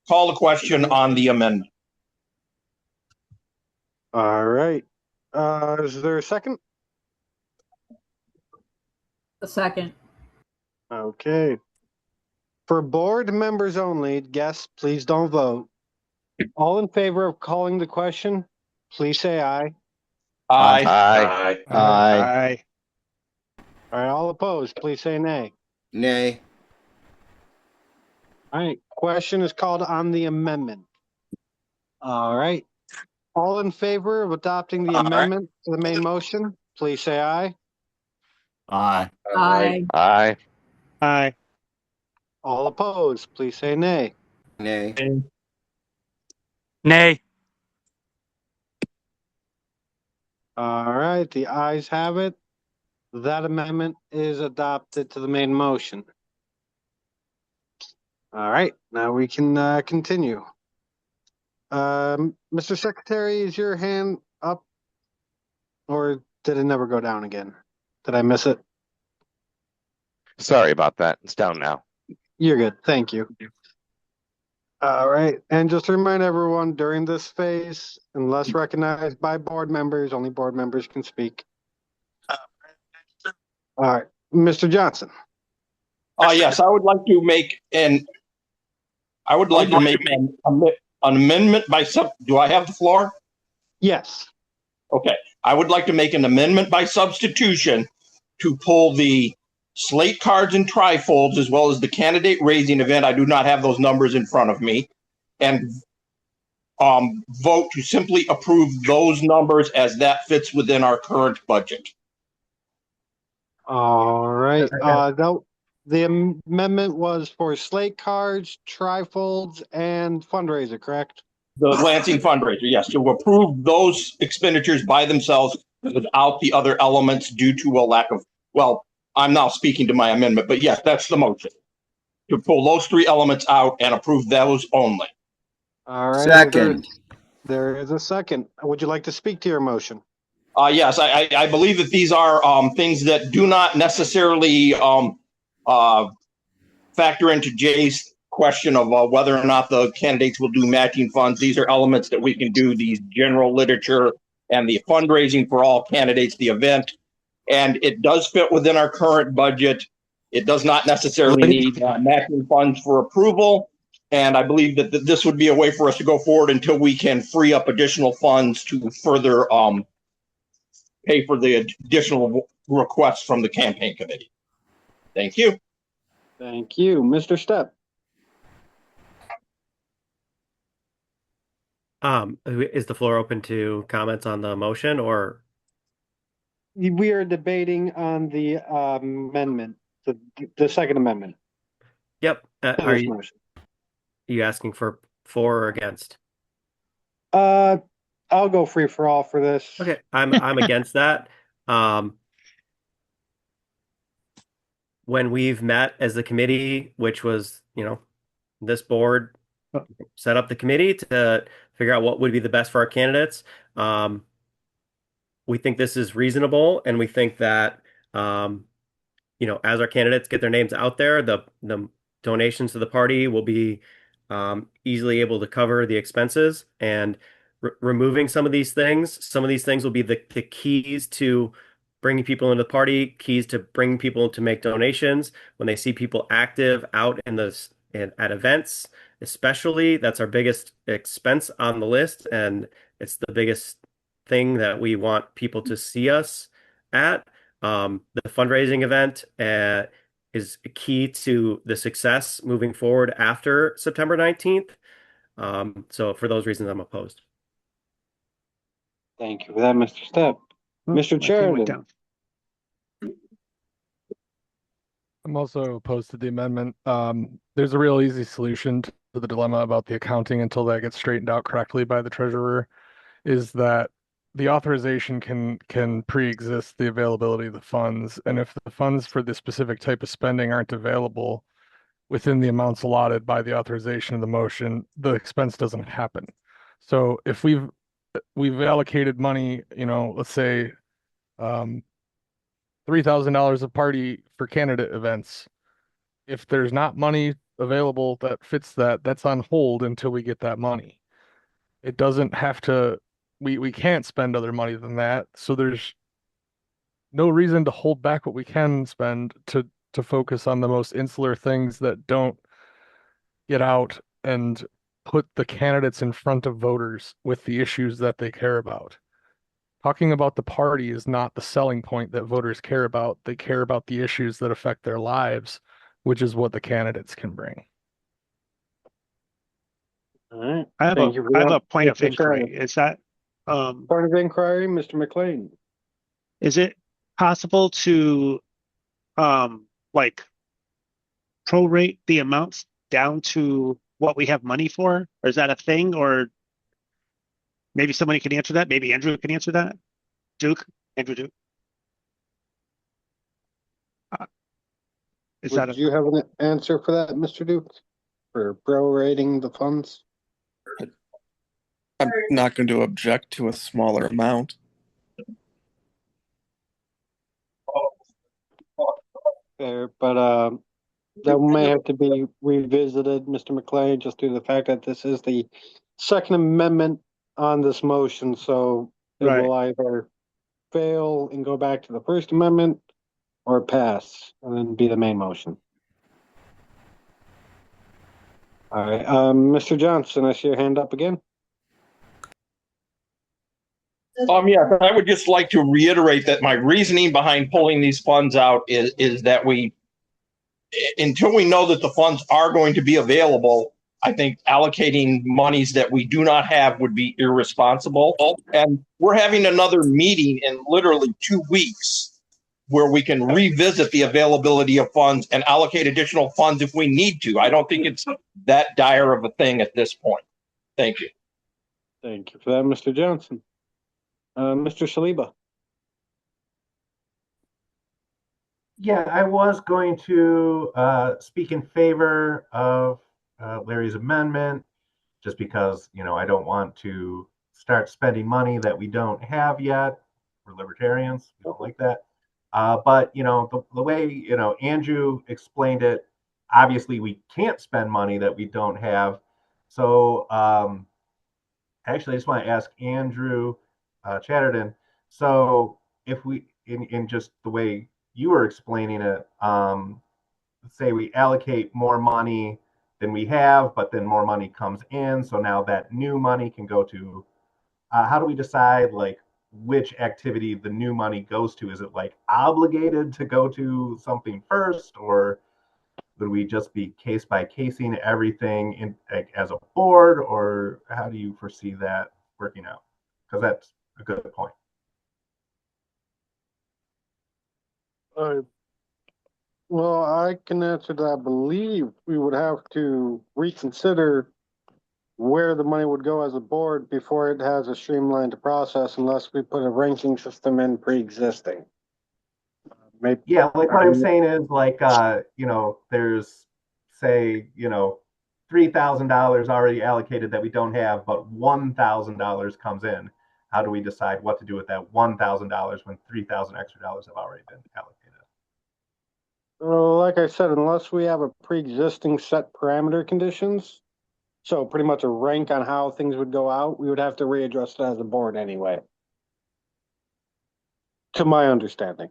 call the question on the amendment. All right. Is there a second? A second. Okay. For board members only, guests, please don't vote. All in favor of calling the question, please say aye. Aye. Aye. Aye. All right, all opposed, please say nay. Nay. All right, question is called on the amendment. All right. All in favor of adopting the amendment to the main motion, please say aye. Aye. Aye. Aye. Aye. All opposed, please say nay. Nay. Nay. All right, the ayes have it. That amendment is adopted to the main motion. All right, now we can continue. Mr. Secretary, is your hand up or did it never go down again? Did I miss it? Sorry about that. It's down now. You're good. Thank you. All right. And just to remind everyone, during this phase, unless recognized by board members, only board members can speak. All right. Mr. Johnson. Yes, I would like to make an amendment by do I have the floor? Yes. Okay. I would like to make an amendment by substitution to pull the slate cards and trifolds as well as the candidate raising event. I do not have those numbers in front of me. And vote to simply approve those numbers as that fits within our current budget. All right. The amendment was for slate cards, trifolds, and fundraiser, correct? The Lansing fundraiser, yes, to approve those expenditures by themselves without the other elements due to a lack of, well, I'm now speaking to my amendment, but yes, that's the motion. To pull those three elements out and approve those only. All right. Second. There is a second. Would you like to speak to your motion? Yes, I believe that these are things that do not necessarily factor into Jay's question of whether or not the candidates will do matching funds. These are elements that we can do, these general literature and the fundraising for all candidates, the event. And it does fit within our current budget. It does not necessarily need matching funds for approval. And I believe that this would be a way for us to go forward until we can free up additional funds to further pay for the additional requests from the campaign committee. Thank you. Thank you. Mr. Stepp. Is the floor open to comments on the motion or? We are debating on the amendment, the second amendment. Yep. Are you asking for or against? I'll go free for all for this. Okay, I'm against that. When we've met as the committee, which was, this board set up the committee to figure out what would be the best for our candidates. We think this is reasonable, and we think that, as our candidates get their names out there, the donations to the party will be easily able to cover the expenses, and removing some of these things will be the keys to bringing people into the party, keys to bringing people to make donations. When they see people active out at events, especially, that's our biggest expense on the list, and it's the biggest thing that we want people to see us at. The fundraising event is key to the success moving forward after September 19th. So for those reasons, I'm opposed. Thank you for that, Mr. Stepp. Mr. Sheridan. I'm also opposed to the amendment. There's a real easy solution to the dilemma about the accounting until that gets straightened out correctly by the treasurer, is that the authorization can pre-exist the availability of the funds. And if the funds for the specific type of spending aren't available within the amounts allotted by the authorization of the motion, the expense doesn't happen. So if we've allocated money, let's say $3,000 a party for candidate events. If there's not money available that fits that's on hold until we get that money. It doesn't have to, we can't spend other money than that. So there's no reason to hold back what we can spend to focus on the most insular things that don't get out and put the candidates in front of voters with the issues that they care about. Talking about the party is not the selling point that voters care about. They care about the issues that affect their lives, which is what the candidates can bring. All right. I have a point of inquiry. Is that point of inquiry, Mr. McLean? Is it possible to prorate the amounts down to what we have money for? Or is that a thing? Or maybe somebody can answer that. Maybe Andrew can answer that. Duke, Andrew Duke. Is that Would you have an answer for that, Mr. Duke? For prorating the funds? I'm not going to object to a smaller amount. Fair, but that may have to be revisited, Mr. McLean, just due to the fact that this is the second amendment on this motion, so it Right. will either fail and go back to the First Amendment or pass and then be the main motion. All right, Mr. Johnson, I see your hand up again. Yeah, I would just like to reiterate that my reasoning behind pulling these funds out is that until we know that the funds are going to be available, I think allocating monies that we do not have would be irresponsible. And we're having another meeting in literally 2 weeks where we can revisit the availability of funds and allocate additional funds if we need to. I don't think it's that dire of a thing at this point. Thank you. Thank you for that, Mr. Johnson. Mr. Saliba. Yeah, I was going to speak in favor of Larry's amendment, just because, I don't want to start spending money that we don't have yet. We're libertarians, we don't like that. But, the way, Andrew explained it, obviously we can't spend money that we don't have. So actually, I just want to ask Andrew Chatterton. So if we, in just the way you were explaining it, say we allocate more money than we have, but then more money comes in. So now that new money can go to, how do we decide like which activity the new money goes to? Is it like obligated to go to something first, or would we just be case by casing everything in like, as a board, or how do you foresee that working out? Because that's a good point. Well, I can answer that. I believe we would have to reconsider where the money would go as a board before it has a streamlined process, unless we put a ranking system in pre-existing. Maybe, yeah, like what I'm saying is like, there's say, $3,000 already allocated that we don't have, but $1,000 comes in. How do we decide what to do with that $1,000 when 3,000 extra dollars have already been allocated? Like I said, unless we have a pre-existing set parameter conditions, so pretty much a rank on how things would go out, we would have to readdress it as a board anyway. To my understanding.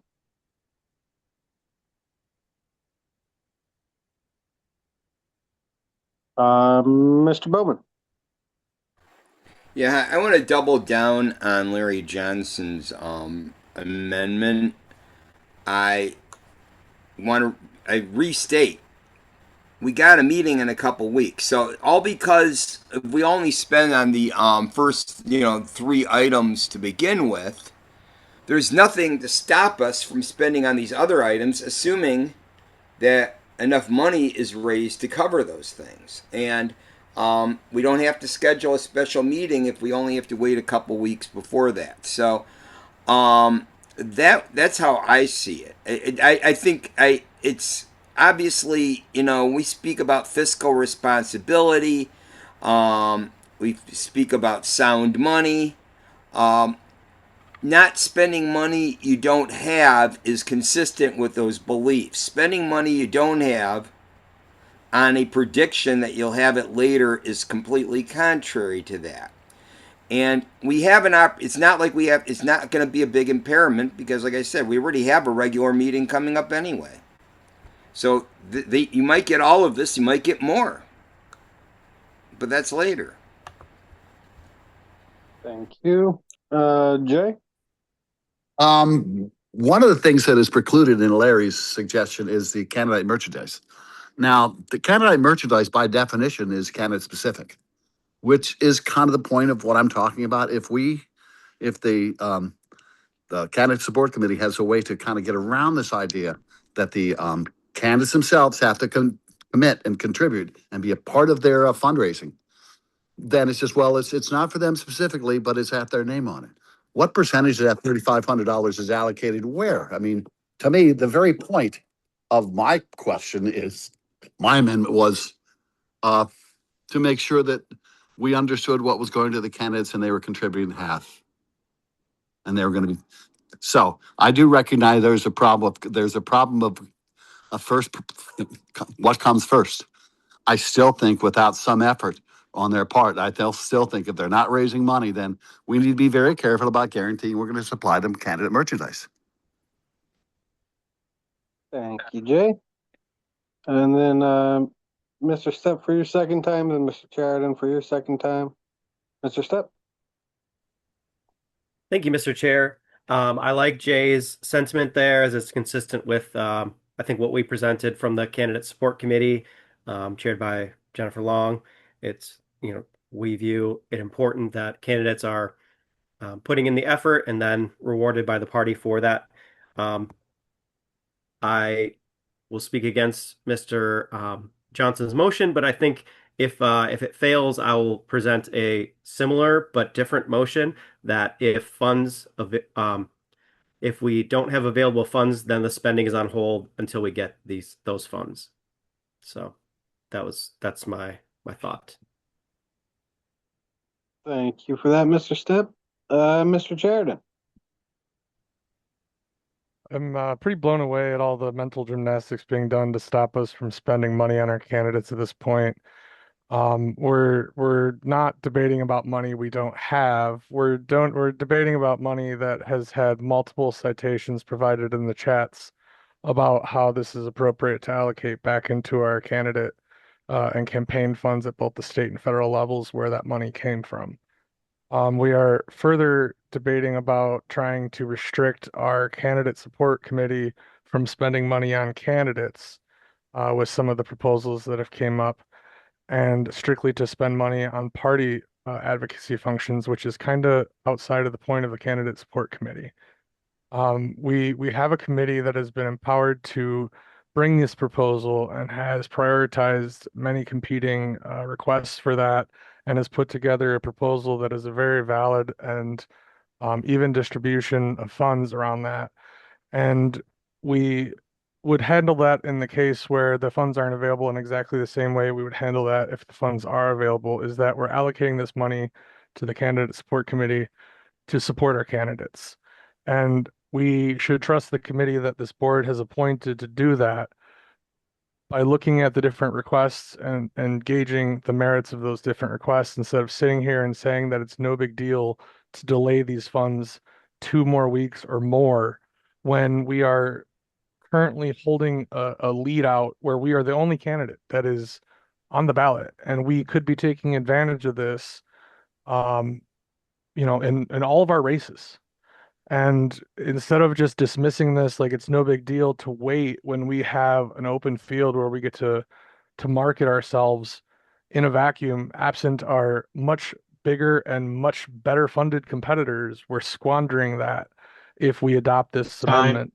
Mr. Bowman. Yeah, I want to double down on Larry Johnson's amendment. I I restate. We got a meeting in a couple weeks, so all because if we only spend on the first 3 items to begin with, there's nothing to stop us from spending on these other items, assuming that enough money is raised to cover those things. And we don't have to schedule a special meeting if we only have to wait a couple weeks before that. So that's how I see it. I think it's obviously, we speak about fiscal responsibility. We speak about sound money. Not spending money you don't have is consistent with those beliefs. Spending money you don't have on a prediction that you'll have it later is completely contrary to that. And we have it's not like it's not going to be a big impairment because, like I said, we already have a regular meeting coming up anyway. So you might get all of this, you might get more. But that's later. Thank you. Jay? One of the things that is precluded in Larry's suggestion is the candidate merchandise. Now, the candidate merchandise by definition is candidate specific, which is kind of the point of what I'm talking about. If the candidate support committee has a way to kind of get around this idea that the candidates themselves have to commit and contribute and be a part of their fundraising, then it's just, well, it's not for them specifically, but it's at their name on it. what percentage of that $3,500 is allocated where? I mean, to me, the very point of my question is, my amendment was to make sure that we understood what was going to the candidates and they were contributing half. And they were going to be, so I do recognize there's a problem of a first, what comes first. I still think without some effort on their part, still think if they're not raising money, then we need to be very careful about guaranteeing we're going to supply them candidate merchandise. Thank you, Jay. And then Mr. Step for your second time, and Mr. Sheridan for your second time. Mr. Step. Thank you, Mr. Chair. I like Jay's sentiment there as it's consistent with, I think, what we presented from the Candidate Support Committee, chaired by Jennifer Long. It's, we view it important that candidates are putting in the effort and then rewarded by the party for that. I will speak against Mr. Johnson's motion, but I think if it fails, I will present a similar but different motion that if we don't have available funds, then the spending is on hold until we get those funds. So that's my thought. Thank you for that, Mr. Step. Mr. Sheridan. I'm pretty blown away at all the mental gymnastics being done to stop us from spending money on our candidates at this point. We're not debating about money we don't have. We're debating about money that has had multiple citations provided in the chats about how this is appropriate to allocate back into our candidate and campaign funds at both the state and federal levels where that money came from. We are further debating about trying to restrict our candidate support committee from spending money on candidates with some of the proposals that have came up, and strictly to spend money on party advocacy functions, which is kind of outside of the point of the candidate support committee. We have a committee that has been empowered to bring this proposal and has prioritized many competing requests for that, and has put together a proposal that is a very valid and even distribution of funds around that. And we would handle that in the case where the funds aren't available in exactly the same way we would handle that if the funds are available, is that we're allocating this money to the candidate support committee to support our candidates. And we should trust the committee that this board has appointed to do that by looking at the different requests and gauging the merits of those different requests instead of sitting here and saying that it's no big deal to delay these funds 2 more weeks or more when we are currently holding a lead out where we are the only candidate that is on the ballot, and we could be taking advantage of this in all of our races. And instead of just dismissing this like it's no big deal, to wait when we have an open field where we get to market ourselves in a vacuum, absent our much bigger and much better funded competitors, we're squandering that if we adopt this amendment.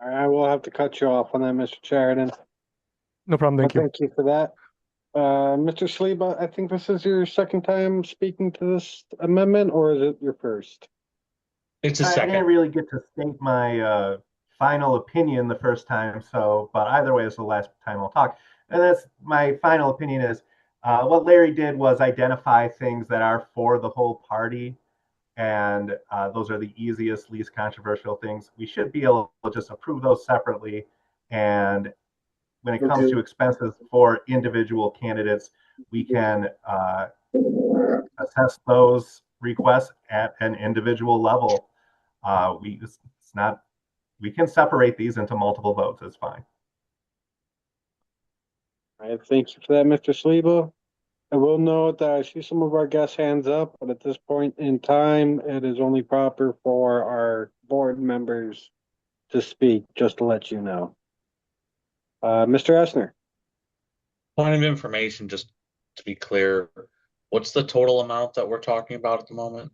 All right, I will have to cut you off on that, Mr. Sheridan. No problem. Thank you. Thank you for that. Mr. Saliba, I think this is your second time speaking to this amendment, or is it your first? It's a I second. didn't really get to state my final opinion the first time, but either way, it's the last time I'll talk. And that's my final opinion is what Larry did was identify things that are for the whole party, and those are the easiest, least controversial things. We should be able to just approve those separately, and when it comes to expenses for individual candidates, we can assess those requests at an individual level. We can separate these into multiple votes. It's fine. All right, thank you for that, Mr. Saliba. I will note that I see some of our guests' hands up, but at this point in time, it is only proper for our board members to speak, just to let you know. Mr. Essner. Point of information, just to be clear, what's the total amount that we're talking about at the moment?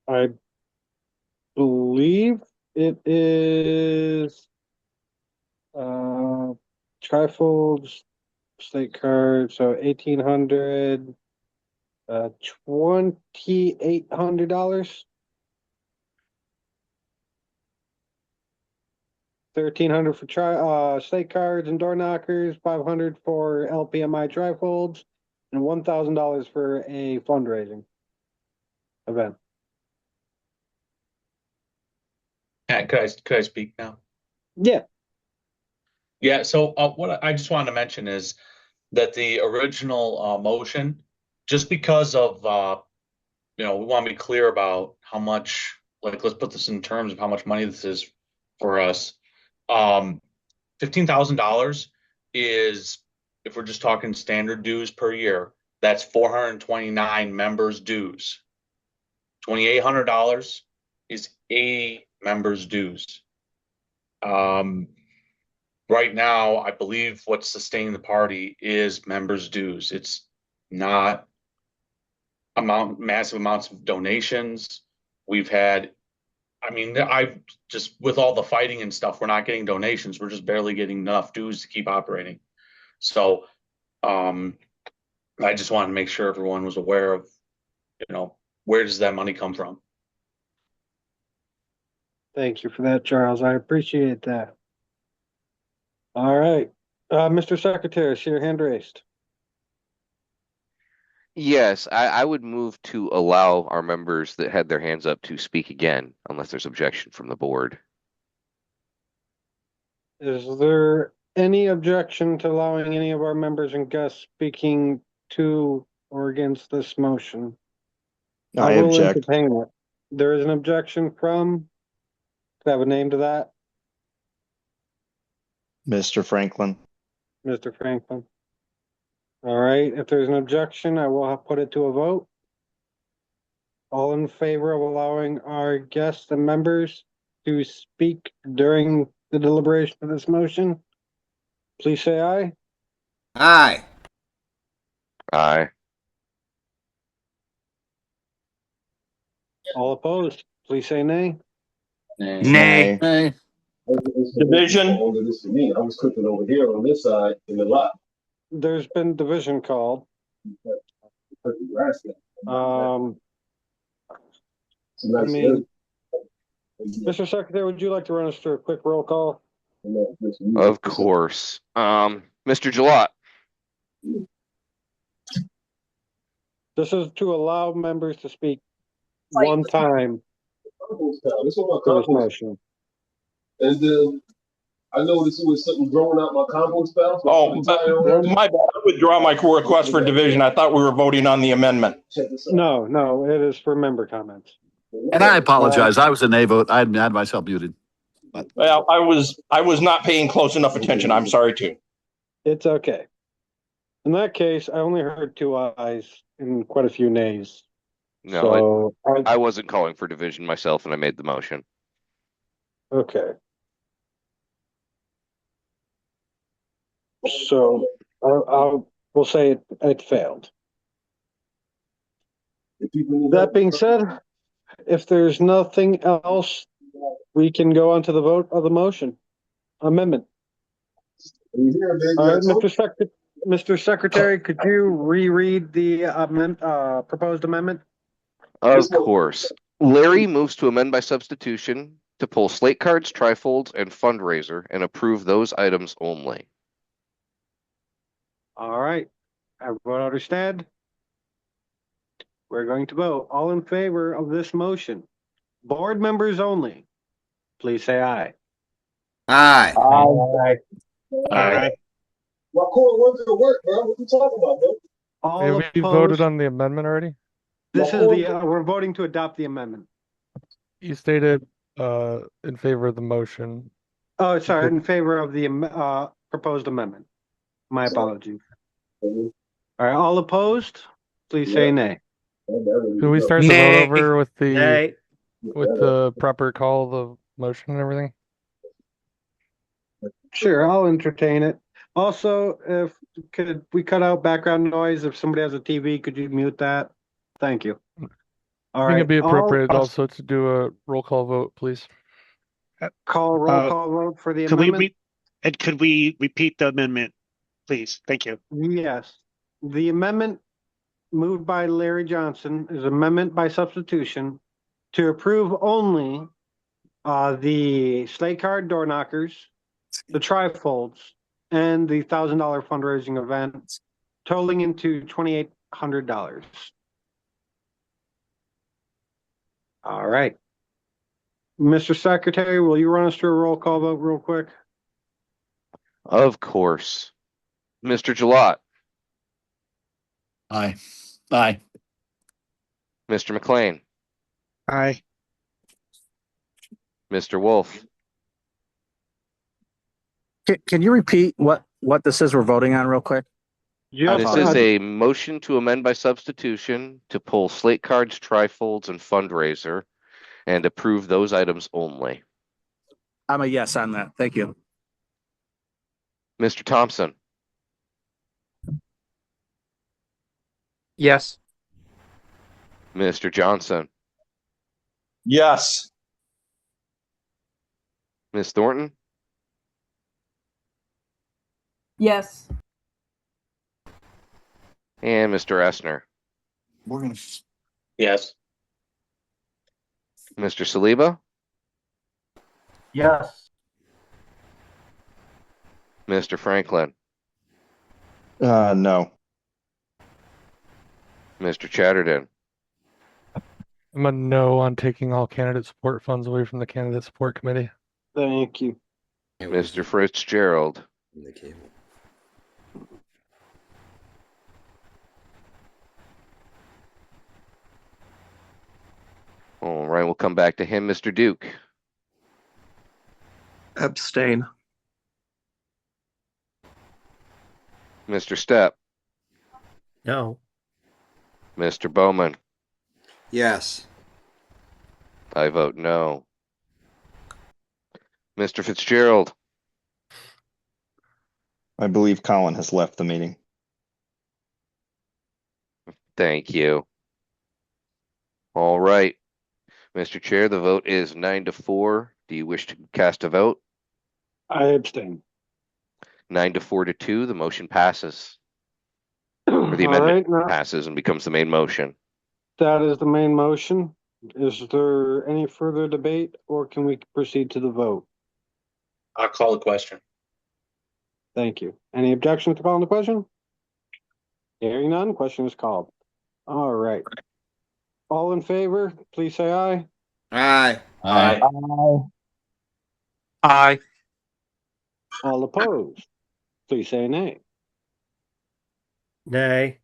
I believe it is trifolds, state card, so 1,800, $2,800. $1,300 for slate cards and door knockers, $500 for LPMI trifolds, and $1,000 for a fundraising event. Could I speak now? Yeah. Yeah. So what I just wanted to mention is that the original motion, just because of we want to be clear about how much. Like, let's put this in terms of how much money this is for us. $15,000 is, if we're just talking standard dues per year, that's 429 members' dues. $2,800 is 80 members' dues. Right now, I believe what's sustaining the party is members' dues. It's not massive amounts of donations. We've had, I've just, with all the fighting and stuff, we're not getting donations. We're just barely getting enough dues to keep operating. So, I just wanted to make sure everyone was aware of, where does that money come from? Thank you for that, Charles. I appreciate that. All right. Mr. Secretary, I see your hand raised. Yes, I would move to allow our members that had their hands up to speak again, unless there's objection from the board. Is there any objection to allowing any of our members and guests speaking to or against this motion? I will object. entertain it. There is an objection from, could I have a name to that? Mr. Franklin. Mr. Franklin. All right, if there's an objection, I will put it to a vote. All in favor of allowing our guests and members to speak during the deliberation of this motion, please say aye. Aye. Aye. All opposed, please say nay. Nay. Nay. Division. I was cooking over here on this side in the lot. There's been division called. Mr. Secretary, would you like to run us through a quick roll call? Of course. Mr. Gillot. This is to allow members to speak one time to this motion. And then I noticed it was something growing out my compost pile. Oh, my bad. I withdraw my request for division. I thought we were voting on the amendment. No, it is for member comments. And I apologize. I was a nay vote. I had myself muted. Well, I was not paying close enough attention. I'm sorry too. It's okay. In that case, I only heard 2 ayes and quite a few nays. No, so, I wasn't calling for division myself, and I made the motion. Okay. So we'll say it failed. That being said, if there's nothing else, we can go on to the vote of the motion amendment. All right, Mr. Secretary, could you reread the proposed amendment? Of course. Larry moves to amend by substitution to pull slate cards, trifolds, and fundraiser and approve those items only. All right. Everyone understand? We're going to vote. All in favor of this motion, board members only, please say aye. Aye. Aye. Aye. My core wasn't to work, bro. What you talking about, bro? All Have we opposed. voted on the amendment already? This is the we're voting to adopt the amendment. You stated in favor of the motion. Oh, sorry, in favor of the proposed amendment. My apologies. All right, all opposed, please say nay. Can we start the vote over with the proper call of the motion and everything? Sure, I'll entertain it. Also, if could we cut out background noise? If somebody has a TV, could you mute that? Thank you. All I think right. it'd be appropriate also to do a roll call vote, please. Roll call vote for the amendment. Could we repeat the amendment, please? Thank you. Yes. The amendment moved by Larry Johnson, is amendment by substitution to approve only the slate card door knockers, the trifolds, and the $1,000 fundraising event, totaling into $2,800. All right. Mr. Secretary, will you run us through a roll call vote real quick? Of course. Mr. Gilat, Aye. Aye. Mr. McLean, Aye. Mr. Wolf, Can you repeat what this is we're voting on real quick? this is a motion to amend by substitution to pull slate cards, trifolds, and fundraiser and approve those items only. I'm a yes on that. Thank you. Mr. Thompson, Yes. Mr. Johnson, Yes. Ms. Thornton, Yes. and Mr. Essner. We're gonna. Yes. Mr. Saliba, Yes. Mr. Franklin, No. Mr. Chatterton, I'm a no on taking all candidate support funds away from the candidate support committee. Thank you. Mr. Fitzgerald, The cable. all right, we'll come back to him. Mr. Duke, Abstain. Mr. Stepp, No. Mr. Bowman. Yes. I vote no. Mr. Fitzgerald, I believe Colin has left the meeting. thank you. All right. Mr. Chair, the vote is 9-4. Do you wish to cast a vote? I abstain. 9-4 to 2, the motion passes. Or the All amendment right, now, passes and becomes the main motion. that is the main motion. Is there any further debate, or can we proceed to the vote? I'll call the question. Thank you. Any objections to calling the question? Hearing none, question is called. All right. All in favor, please say aye. Aye. Aye. Aye. All opposed, please say nay. Nay.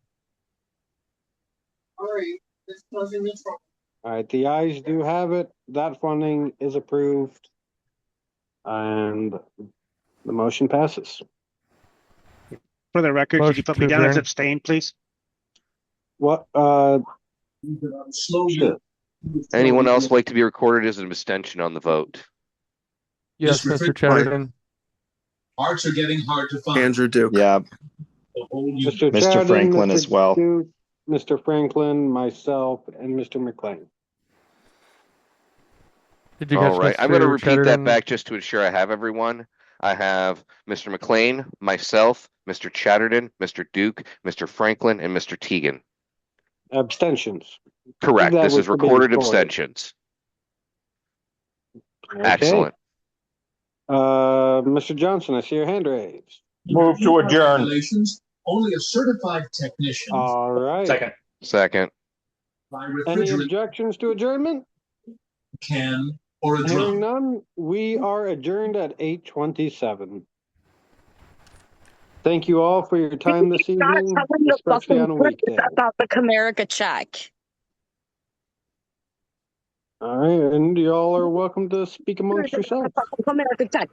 All right, the ayes do have it. That funding is approved. And the motion passes. For the record, could you Motion put me to down as adjourn. abstain, please? What, sure. Anyone else like to be recorded as an abstention on the vote? Yes, Mr. Chatterton. Hearts are getting hard to find. Andrew Duke. Yeah. Mr. Mr. Chatterton, Franklin Mr. as well. Duke, Mr. Franklin, myself, and Mr. McLean. Did you catch All right, I'm going to Mr. repeat that Chatterton? back just to ensure I have everyone. I have Mr. McLean, myself, Mr. Chatterton, Mr. Duke, Mr. Franklin, and Mr. Teagan. Abstentions. Correct. That This was is to be recorded recorded. abstentions. Okay. Excellent. Mr. Johnson, I see your hand raised. Move to adjourn. Regulations, only a certified technician All right. Second. by Any refrigerant objections to adjournment? can or a Hearing drum. none, we are adjourned at 8:27. Thank you all for your time this evening, especially on a weekday. About the Comerica check. All right, and y'all are welcome to speak amongst yourselves. Comerica check.